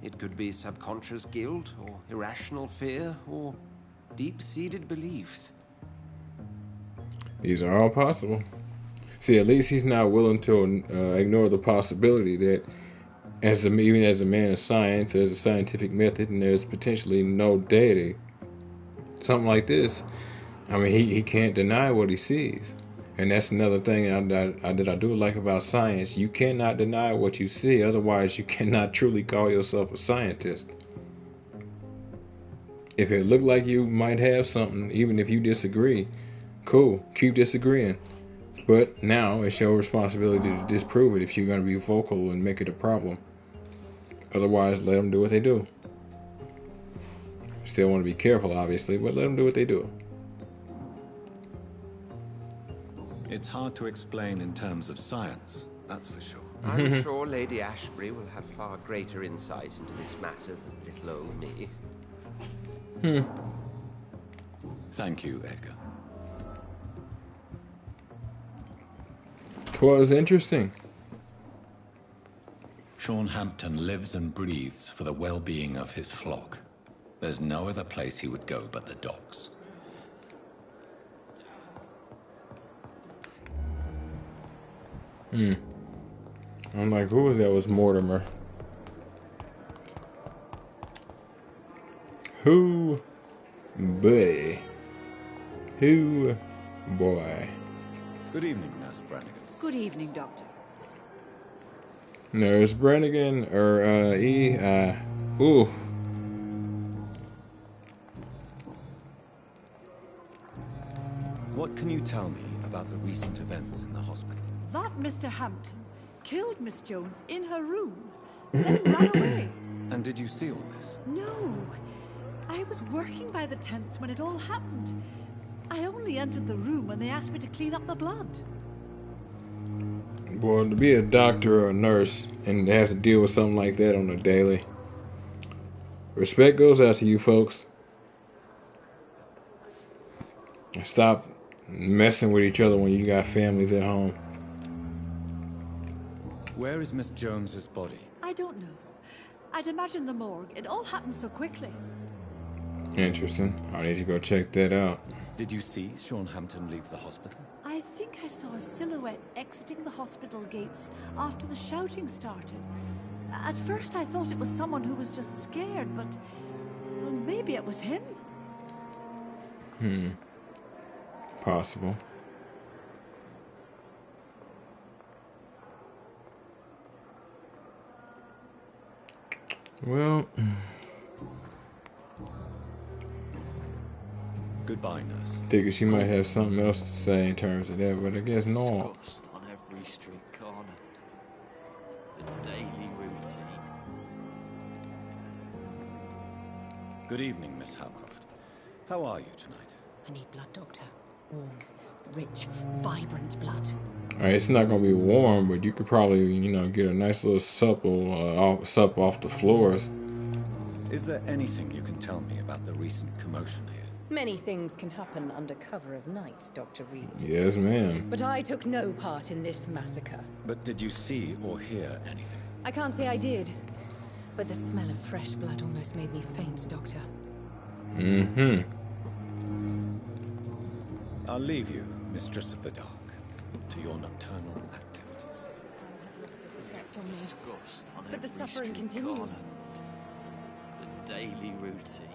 It could be subconscious guilt, or irrational fear, or deep-seated beliefs. These are all possible. See, at least he's not willing to ignore the possibility that even as a man of science, there's a scientific method and there's potentially no deity. Something like this. I mean, he can't deny what he sees. And that's another thing that I do like about science. You cannot deny what you see, otherwise you cannot truly call yourself a scientist. If it looked like you might have something, even if you disagree, cool, keep disagreeing. But now it's your responsibility to disprove it if you're going to be vocal and make it a problem. Otherwise, let them do what they do. Still want to be careful, obviously, but let them do what they do. It's hard to explain in terms of science, that's for sure. I'm sure Lady Ashbury will have far greater insight into this matter than little old me. Thank you, Edgar. 'Twas interesting. Sean Hampton lives and breathes for the well-being of his flock. There's no other place he would go but the docks. I'm like, who was that? Was Mortimer? Who boy? Who boy? Good evening, Nurse Brannigan. Good evening, Doctor. Nurse Brannigan, ooh. What can you tell me about the recent events in the hospital? That Mr. Hampton killed Miss Jones in her room. then ran away. And did you see all this? No. I was working by the tents when it all happened. I only entered the room when they asked me to clean up the blood. Boy, to be a doctor or a nurse and to have to deal with something like that on a daily, respect goes out to you folks. And stop messing with each other when you got families at home. Where is Miss Jones's body? I don't know. I'd imagine the morgue. It all happened so quickly. Interesting. I need to go check that out. Did you see Sean Hampton leave the hospital? I think I saw a silhouette exiting the hospital gates after the shouting started. At first I thought it was someone who was just scared, but well, maybe it was him. Possible. Well, goodbye, nurse. Figure she might have something else to say in terms of that, but I guess no. Discussed on every street corner. The daily routine. Good evening, Miss Howcroft. How are you tonight? I need blood, Doctor. Warm, rich, vibrant blood. Alright, it's not gonna be warm, but you could probably, get a nice little sup off the floors. Is there anything you can tell me about the recent commotion here? Many things can happen under cover of night, Dr. Reed. Yes, ma'am. But I took no part in this massacre. But did you see or hear anything? I can't say I did. But the smell of fresh blood almost made me faint, Doctor. I'll leave you, Mistress of the Dark, to your nocturnal activities. Discussed on But the every suffering street continues. corner. The daily routine.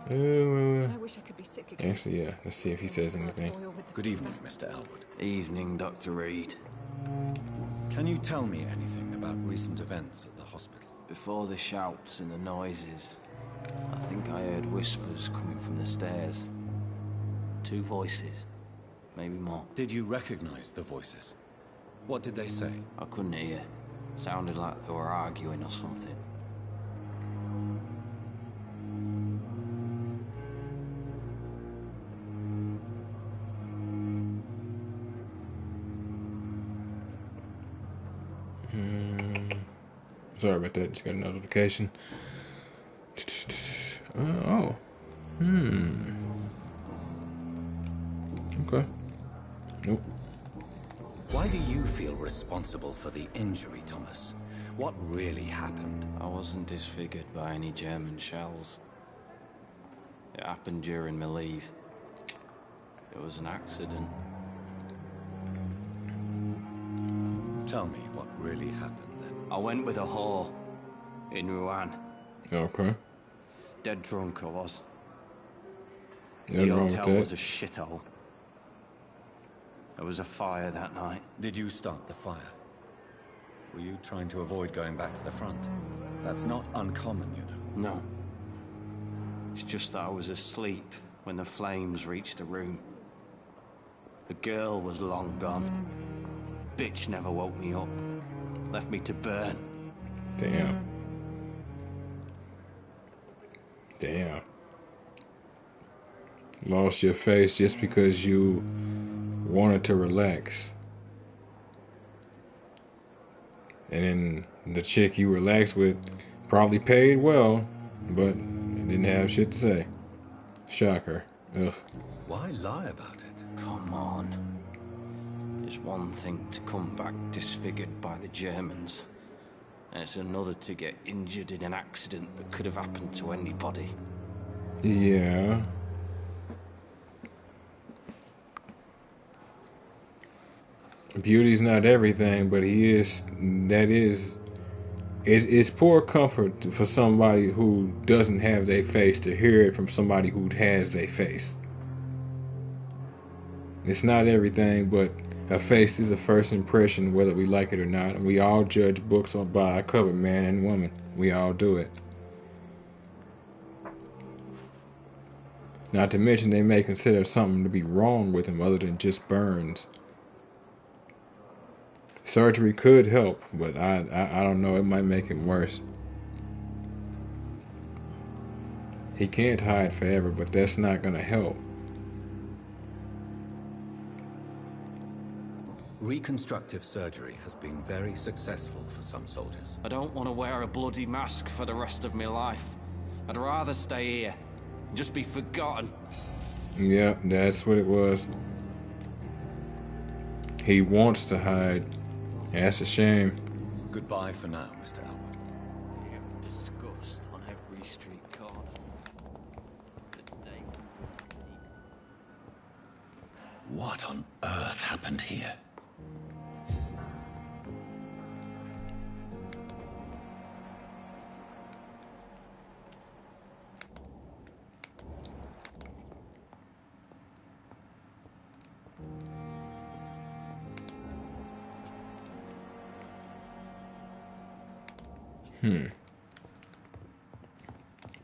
I wish I could be sick again. Actually, yeah. Let's see if he says anything. Good evening, Mr. Elwood. Evening, Dr. Reed. Can you tell me anything about recent events at the hospital? Before the shouts and the noises, I think I heard whispers coming from the stairs. 2 voices, maybe more. Did you recognize the voices? What did they say? I couldn't hear. Sounded like they were arguing or something. Sorry about that. Just got a notification. Okay. Nope. Why do you feel responsible for the injury, Thomas? What really happened? I wasn't disfigured by any German shells. It happened during my leave. It was an accident. Tell me what really happened then. I went with a whore in Rouen. Okay. Dead drunk I was. Nothing The wrong with hotel that. was a shithole. There was a fire that night. Did you start the fire? Were you trying to avoid going back to the front? That's not uncommon, you know. No. It's just that I was asleep when the flames reached the room. The girl was long gone. Bitch never woke me up. Left me to burn. Damn. Damn. Lost your face just because you wanted to relax. And then the chick you relaxed with probably paid well, but didn't have shit to say. Shocker. Ugh. Why lie about it? Come on. It's one thing to come back disfigured by the Germans, and it's another to get injured in an accident that could have happened to anybody. Yeah. Beauty's not everything, but it's poor comfort for somebody who doesn't have their face to hear it from somebody who has their face. It's not everything, but a face is a first impression, whether we like it or not. And we all judge books by a cover, man and woman. We all do it. Not to mention they may consider something to be wrong with him other than just burns. Surgery could help, but I don't know, it might make him worse. He can't hide forever, but that's not gonna help. Reconstructive surgery has been very successful for some soldiers. I don't want to wear a bloody mask for the rest of my life. I'd rather stay here and just be forgotten. Yeah, that's what it was. He wants to hide. That's a shame. Goodbye for now, Mr. Elwood. Disgust on every street corner. What on earth happened here?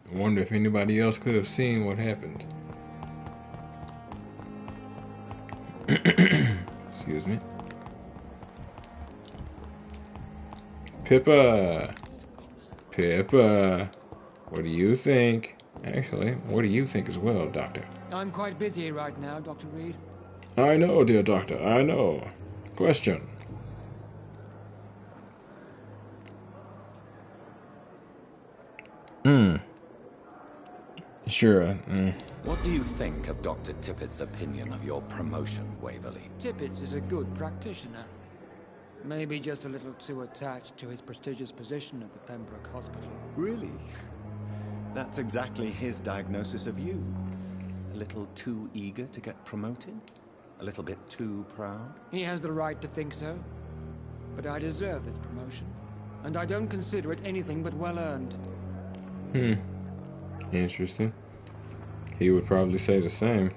I wonder if anybody else could have seen what happened. Excuse me. Pippa! Pippa! What do you think? Actually, what do you think as well, Doctor? I'm quite busy right now, Dr. Reed. I know, dear Doctor, I know. Question. Sure. What do you think of Dr. Tippett's opinion of your promotion, Waverly? Tippett is a good practitioner. Maybe just a little too attached to his prestigious position at the Pembroke Hospital. Really? That's exactly his diagnosis of you. A little too eager to get promoted? A little bit too proud? He has the right to think so. But I deserve this promotion. And I don't consider it anything but well-earned. Interesting. He would probably say the same.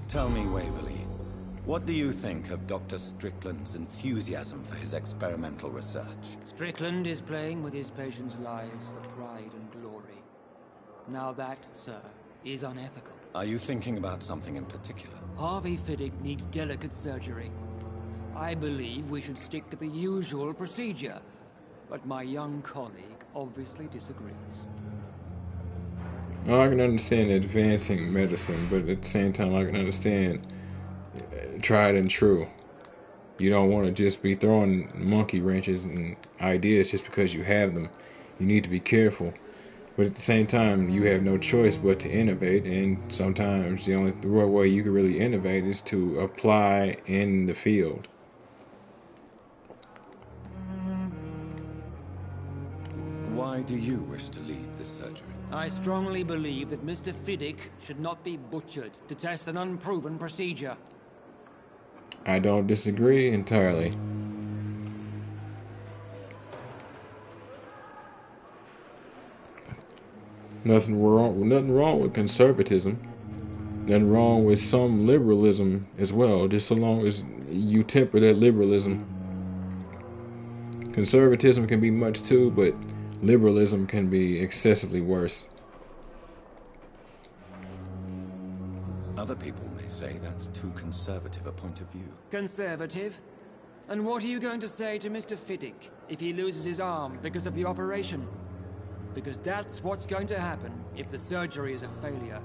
Tell me, Waverly, what do you think of Dr. Strickland's enthusiasm for his experimental research? Strickland is playing with his patients' lives for pride and glory. Now that, sir, is unethical. Are you thinking about something in particular? Harvey Fiddick needs delicate surgery. I believe we should stick to the usual procedure, but my young colleague obviously disagrees. Well, I can understand advancing medicine, but at the same time I can understand tried and true. You don't want to just be throwing monkey wrenches and ideas just because you have them. You need to be careful. But at the same time, you have no choice but to innovate, and sometimes the only way you can really innovate is to apply in the field. Why do you wish to lead this surgery? I strongly believe that Mr. Fiddick should not be butchered to test an unproven procedure. I don't disagree entirely. Nothing wrong with conservatism. Nothing wrong with some liberalism as well, just so long as you temper that liberalism. Conservatism can be much too, but liberalism can be excessively worse. Other people may say that's too conservative a point of view. Conservative? And what are you going to say to Mr. Fiddick if he loses his arm because of the operation? Because that's what's going to happen if the surgery is a failure.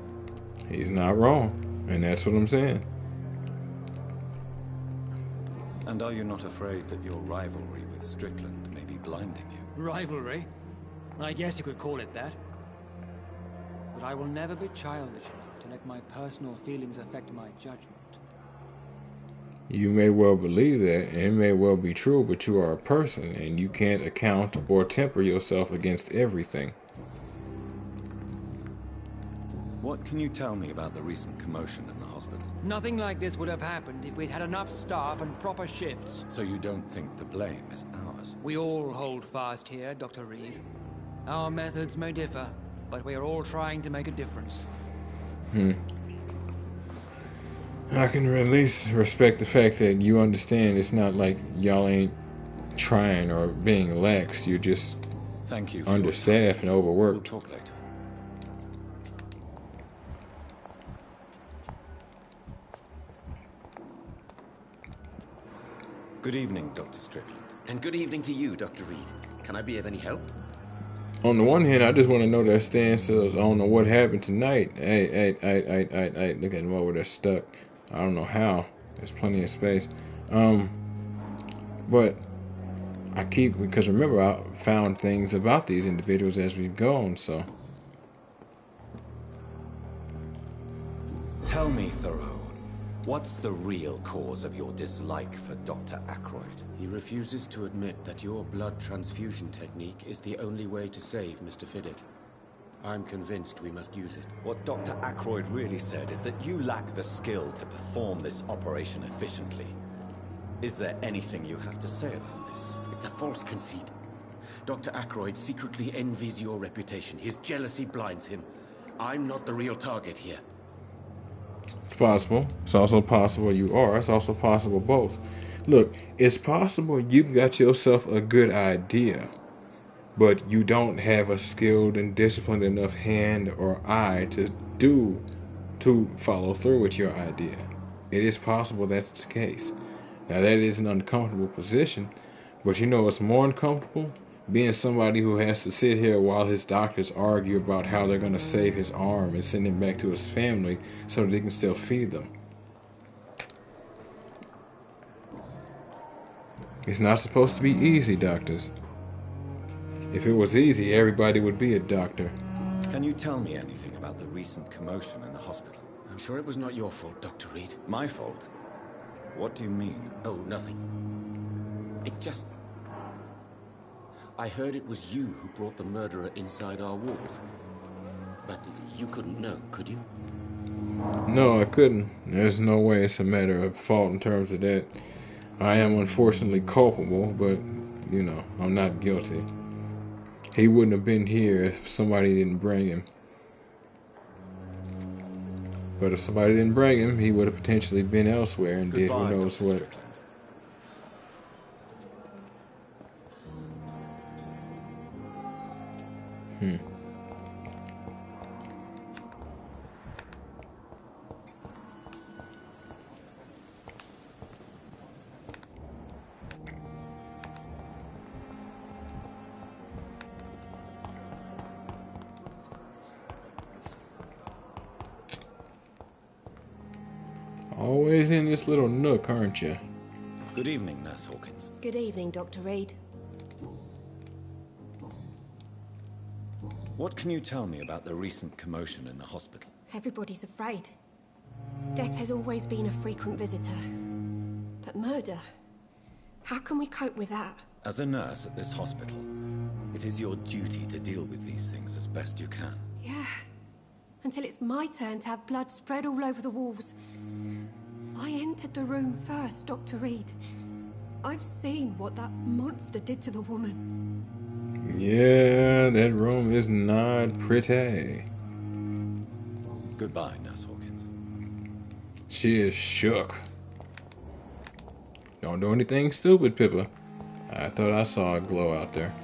He's not wrong, and that's what I'm saying. And are you not afraid that your rivalry with Strickland may be blinding you? Rivalry? I guess you could call it that. But I will never be childish enough to let my personal feelings affect my judgment. You may well believe that, and it may well be true, but you are a person, and you can't account or temper yourself against everything. What can you tell me about the recent commotion in the hospital? Nothing like this would have happened if we'd had enough staff and proper shifts. So you don't think the blame is ours? We all hold fast here, Dr. Reed. Our methods may differ, but we are all trying to make a difference. I can at least respect the fact that you understand it's not like y'all ain't trying or being lax. You're just Thank you for understaffed and overworked. We'll talk later. Good evening, Dr. Strickland. And good evening to you, Dr. Reed. Can I be of any help? On the one hand, I just want to know their stances. I don't know what happened tonight. Hey, look at them over there stuck. I don't know how. There's plenty of space. But because remember, I found things about these individuals as we've gone, so. Tell me, Thoreau, what's the real cause of your dislike for Dr. Ackroyd? He refuses to admit that your blood transfusion technique is the only way to save Mr. Fiddick. I'm convinced we must use it. What Dr. Ackroyd really said is that you lack the skill to perform this operation efficiently. Is there anything you have to say about this? It's a false conceit. Dr. Ackroyd secretly envies your reputation. His jealousy blinds him. I'm not the real target here. It's possible. It's also possible you are. It's also possible both. Look, it's possible you got yourself a good idea, but you don't have a skilled and disciplined enough hand or eye to follow through with your idea. It is possible that's the case. Now that is an uncomfortable position, but you know what's more uncomfortable? Being somebody who has to sit here while his doctors argue about how they're going to save his arm and send him back to his family so that they can still feed them. It's not supposed to be easy, doctors. If it was easy, everybody would be a doctor. Can you tell me anything about the recent commotion in the hospital? I'm sure it was not your fault, Dr. Reed. My fault? What do you mean? Oh, nothing. It's just... I heard it was you who brought the murderer inside our walls. But you couldn't know, could you? No, I couldn't. There's no way it's a matter of fault in terms of that. I am unfortunately culpable, but, you know, I'm not guilty. He wouldn't have been here if somebody didn't bring him. But if somebody didn't bring him, he would have potentially been elsewhere and did who knows what. Always in this little nook, aren't you? Good evening, Nurse Hawkins. Good evening, Dr. Reed. What can you tell me about the recent commotion in the hospital? Everybody's afraid. Death has always been a frequent visitor. But murder? How can we cope with that? As a nurse at this hospital, it is your duty to deal with these things as best you can. Yeah. Until it's my turn to have blood spread all over the walls. I entered the room first, Dr. Reed. I've seen what that monster did to the woman. Yeah, that room is not pretty. Goodbye, Nurse Hawkins. She is shook. Don't do anything stupid, Pippa. I thought I saw a glow out there.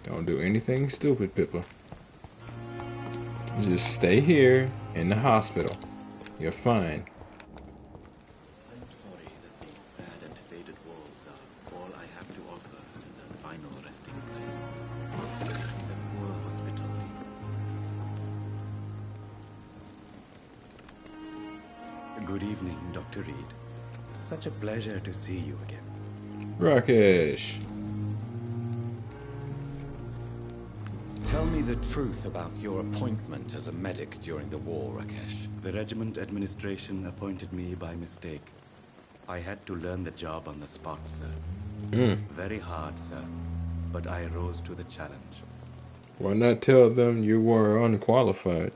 Don't do anything stupid, Pippa. Just stay here in the hospital. You're fine. I'm sorry that these sad and faded walls are all I have to offer in the final resting place. This is a poor hospital. Good evening, Dr. Reed. Such a pleasure to see you again. Rakesh. Tell me the truth about your appointment as a medic during the war, Rakesh. The regiment administration appointed me by mistake. I had to learn the job on the spot, sir. Very hard, sir, but I rose to the challenge. Why not tell them you were unqualified?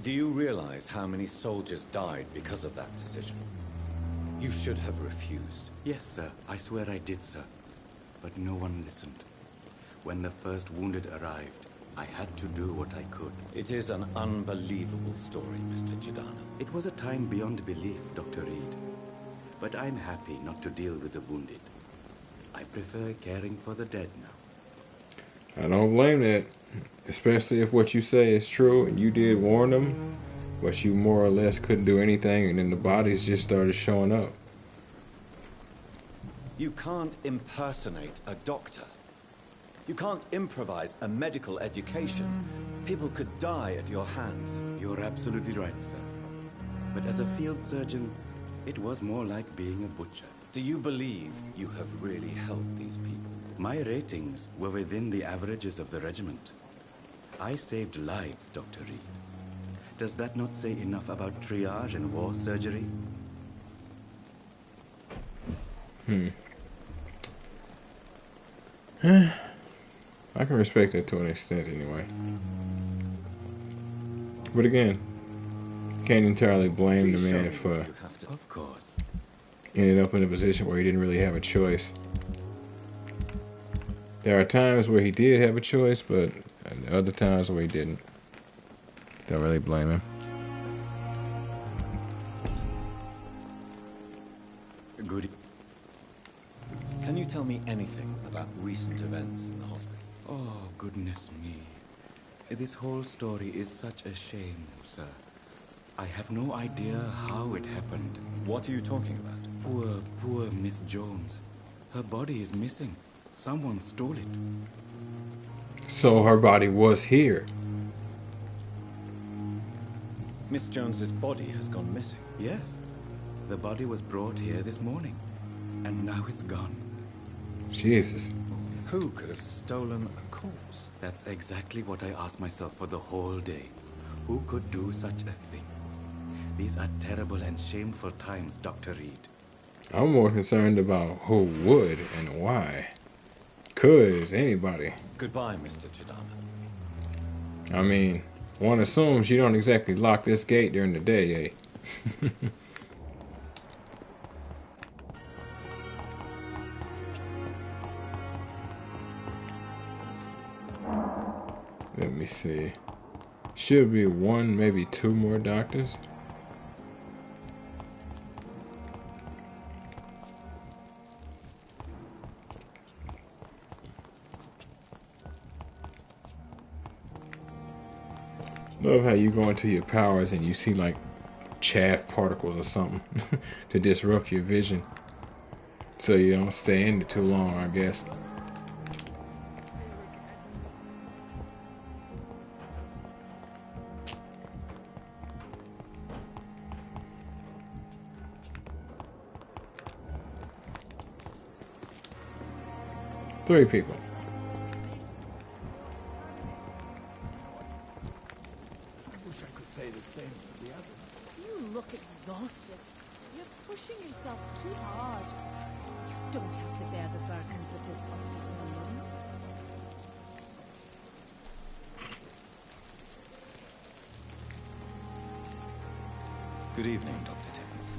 Do you realize how many soldiers died because of that decision? You should have refused. Yes, sir. I swear I did, sir. But no one listened. When the first wounded arrived, I had to do what I could. It is an unbelievable story, Mr. Chidana. It was a time beyond belief, Dr. Reed. But I'm happy not to deal with the wounded. I prefer caring for the dead now. I don't blame that, especially if what you say is true and you did warn them, but you more or less couldn't do anything, and then the bodies just started showing up. You can't impersonate a doctor. You can't improvise a medical education. People could die at your hands. You're absolutely right, sir. But as a field surgeon, it was more like being a butcher. Do you believe you have really helped these people? My ratings were within the averages of the regiment. I saved lives, Dr. Reed. Does that not say enough about triage and war surgery? I can respect that to an extent anyway. But again, can't entirely blame the man for Of course. ending up in a position where he didn't really have a choice. There are times where he did have a choice, but other times where he didn't. Don't really blame him. Good. Can you tell me anything about recent events in the hospital? Oh, goodness me. This whole story is such a shame, sir. I have no idea how it happened. What are you talking about? Poor Miss Jones. Her body is missing. Someone stole it. So her body was here. Miss Jones's body has gone missing. Yes. The body was brought here this morning. And now it's gone. Jesus. Who could have stolen a corpse? That's exactly what I asked myself for the whole day. Who could do such a thing? These are terrible and shameful times, Dr. Reed. I'm more concerned about who would and why. Could is anybody. Goodbye, Mr. Chidana. I mean, one assumes you don't exactly lock this gate during the day, eh? Let me see. Should be one, maybe two more doctors. Love how you go into your powers and you see like chaff particles or something to disrupt your vision, so you don't stay in it too long, I guess. Three people. I wish I could say the same for the others. You look exhausted. You're pushing yourself too hard. You don't have to bear the burdens of this hospital alone. Good evening, Dr. Timmons.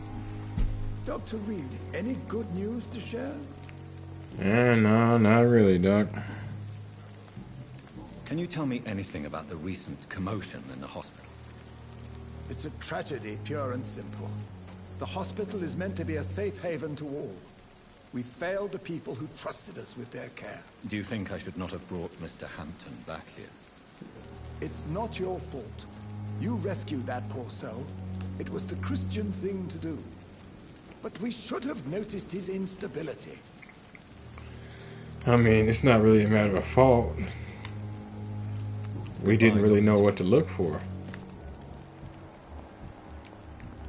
Dr. Reed, any good news to share? No, not really, Doc. Can you tell me anything about the recent commotion in the hospital? It's a tragedy, pure and simple. The hospital is meant to be a safe haven to all. We failed the people who trusted us with their care. Do you think I should not have brought Mr. Hampton back here? It's not your fault. You rescued that poor soul. It was the Christian thing to do. But we should have noticed his instability. I mean, it's not really a matter of fault. We didn't really know what to look for.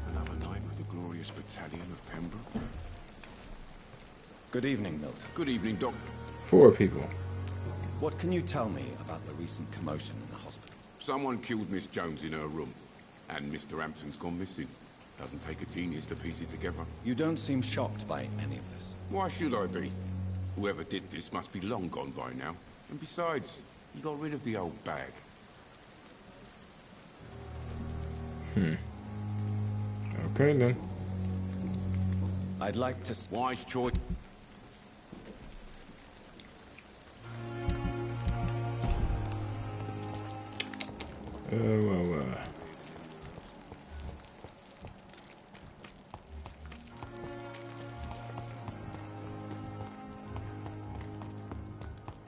Another night with the glorious battalion of Pembroke. Good evening, Milton. Good evening, Doc. 4 people. What can you tell me about the recent commotion in the hospital? Someone killed Miss Jones in her room, and Mr. Hampton's gone missing. Doesn't take a genius to piece it together. You don't seem shocked by any of this. Why should I be? Whoever did this must be long gone by now. And besides, he got rid of the old bag. Okay, then. I'd like to... Wise choice.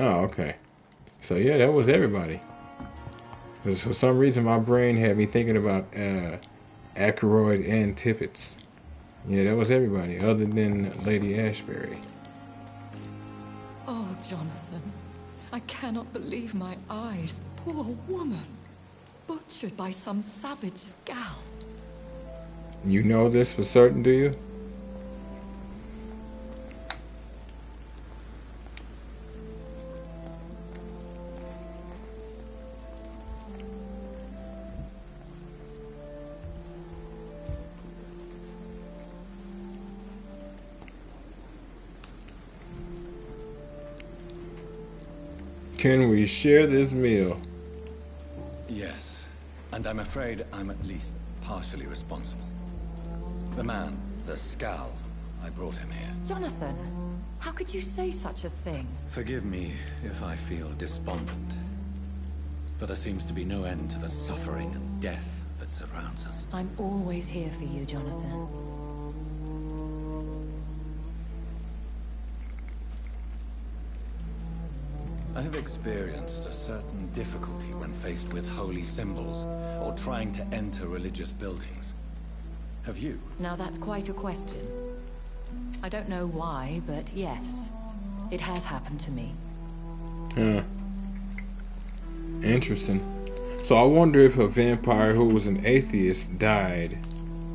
Oh, okay. So yeah, that was everybody. 'Cause for some reason, my brain had me thinking about Ackroyd and Tippets. Yeah, that was everybody, other than Lady Ashbury. Oh, Jonathan, I cannot believe my eyes. Poor woman, butchered by some savage scowl. You know this for certain, do you? Can we share this meal? Yes, and I'm afraid I'm at least partially responsible. The man, the scowl, I brought him here. Jonathan, how could you say such a thing? Forgive me if I feel despondent, but there seems to be no end to the suffering and death that surrounds us. I'm always here for you, Jonathan. I have experienced a certain difficulty when faced with holy symbols or trying to enter religious buildings. Have you? Now that's quite a question. I don't know why, but yes, it has happened to me. Huh. Interesting. So I wonder if a vampire who was an atheist died,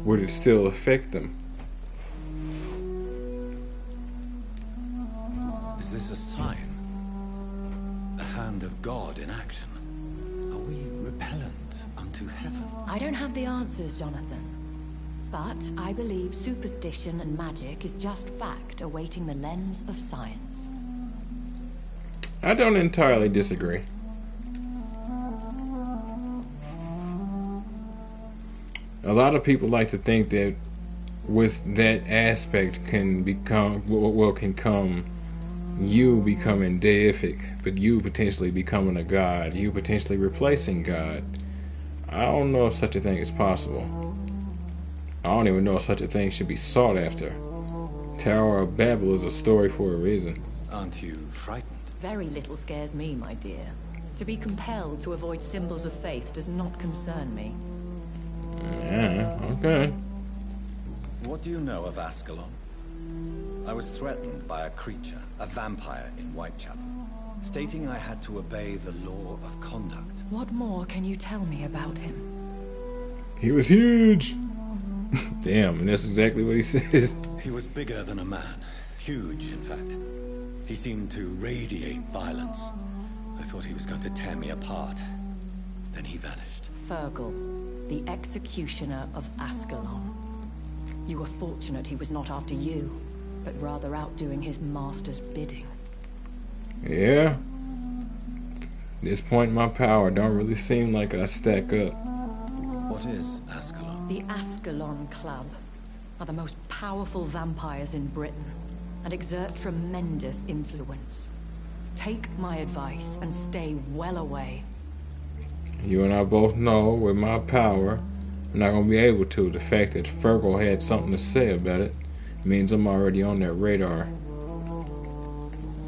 would it still affect them? Is this a sign? The hand of God in action? Are we repellent unto heaven? I don't have the answers, Jonathan. But I believe superstition and magic is just fact awaiting the lens of science. I don't entirely disagree. A lot of people like to think that with that aspect can come you becoming deific, but you potentially becoming a god, you potentially replacing God. I don't know if such a thing is possible. I don't even know if such a thing should be sought after. Tower of Babel is a story for a reason. Aren't you frightened? Very little scares me, my dear. To be compelled to avoid symbols of faith does not concern me. Yeah, okay. What do you know of Ascalon? I was threatened by a creature, a vampire in Whitechapel, stating I had to obey the law of conduct. What more can you tell me about him? He was huge! Damn, and that's exactly what he says. He was bigger than a man. Huge, in fact. He seemed to radiate violence. I thought he was going to tear me apart. Then he vanished. Fergal, the executioner of Ascalon. You were fortunate he was not after you, but rather out doing his master's bidding. Yeah. At this point in my power, don't really seem like I stack up. What is Ascalon? The Ascalon Club are the most powerful vampires in Britain and exert tremendous influence. Take my advice and stay well away. You and I both know with my power, I'm not going to be able to. The fact that Fergal had something to say about it means I'm already on their radar.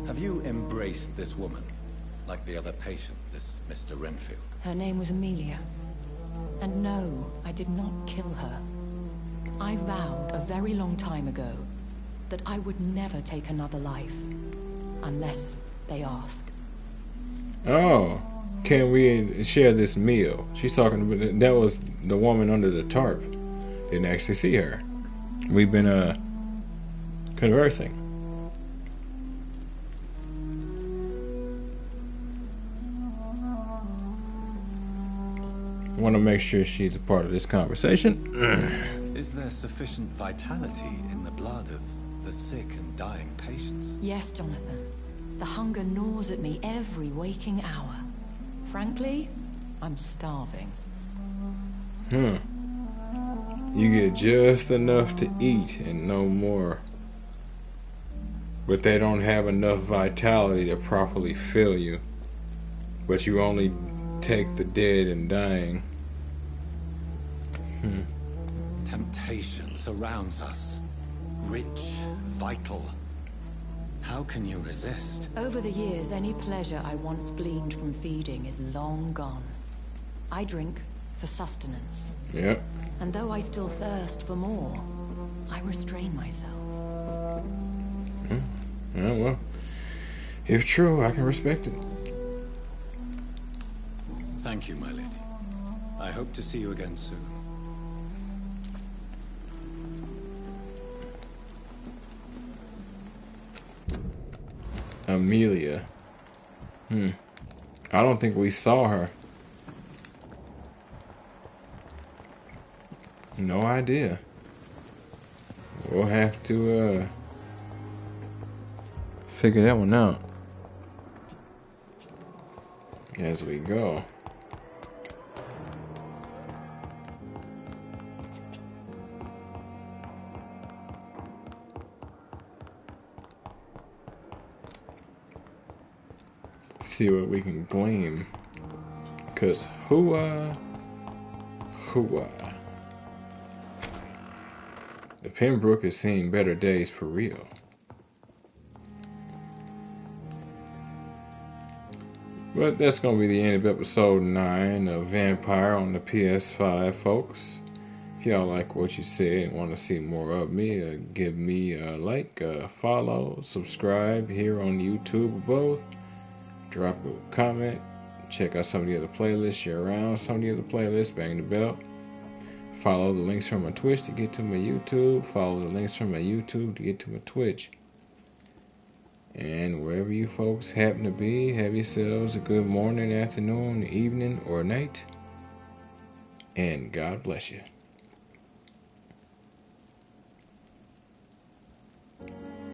Have you embraced this woman, like the other patient, this Mr. Renfield? Her name was Amelia. And no, I did not kill her. I vowed a very long time ago that I would never take another life, unless they ask. Oh, can we share this meal? She's talking about, that was the woman under the tarp. Didn't actually see her. We've been conversing. I want to make sure she's a part of this conversation. Is there sufficient vitality in the blood of the sick and dying patients? Yes, Jonathan. The hunger gnaws at me every waking hour. Frankly, I'm starving. You get just enough to eat and no more. But they don't have enough vitality to properly fill you. But you only protect the dead and dying. Temptation surrounds us. Rich, vital. How can you resist? Over the years, any pleasure I once gleaned from feeding is long gone. I drink for sustenance. Yep. And though I still thirst for more, I restrain myself. Yeah, well, if true, I can respect it. Thank you, my lady. I hope to see you again soon. Amelia. I don't think we saw her. No idea. We'll have to figure that one out as we go. See what we can glean. Cause the Pembroke is seeing better days for real. But that's gonna be the end of episode 9 of Vampyr on the PS5, folks. If y'all like what you said and want to see more of me, give me a like, follow, subscribe here on YouTube or both. Drop a comment. Check out some of the other playlists. Share around some of the other playlists. Bang the bell. Follow the links from my Twitch to get to my YouTube. Follow the links from my YouTube to get to my Twitch. And wherever you folks happen to be, have yourselves a good morning, afternoon, evening, or night. And God bless you.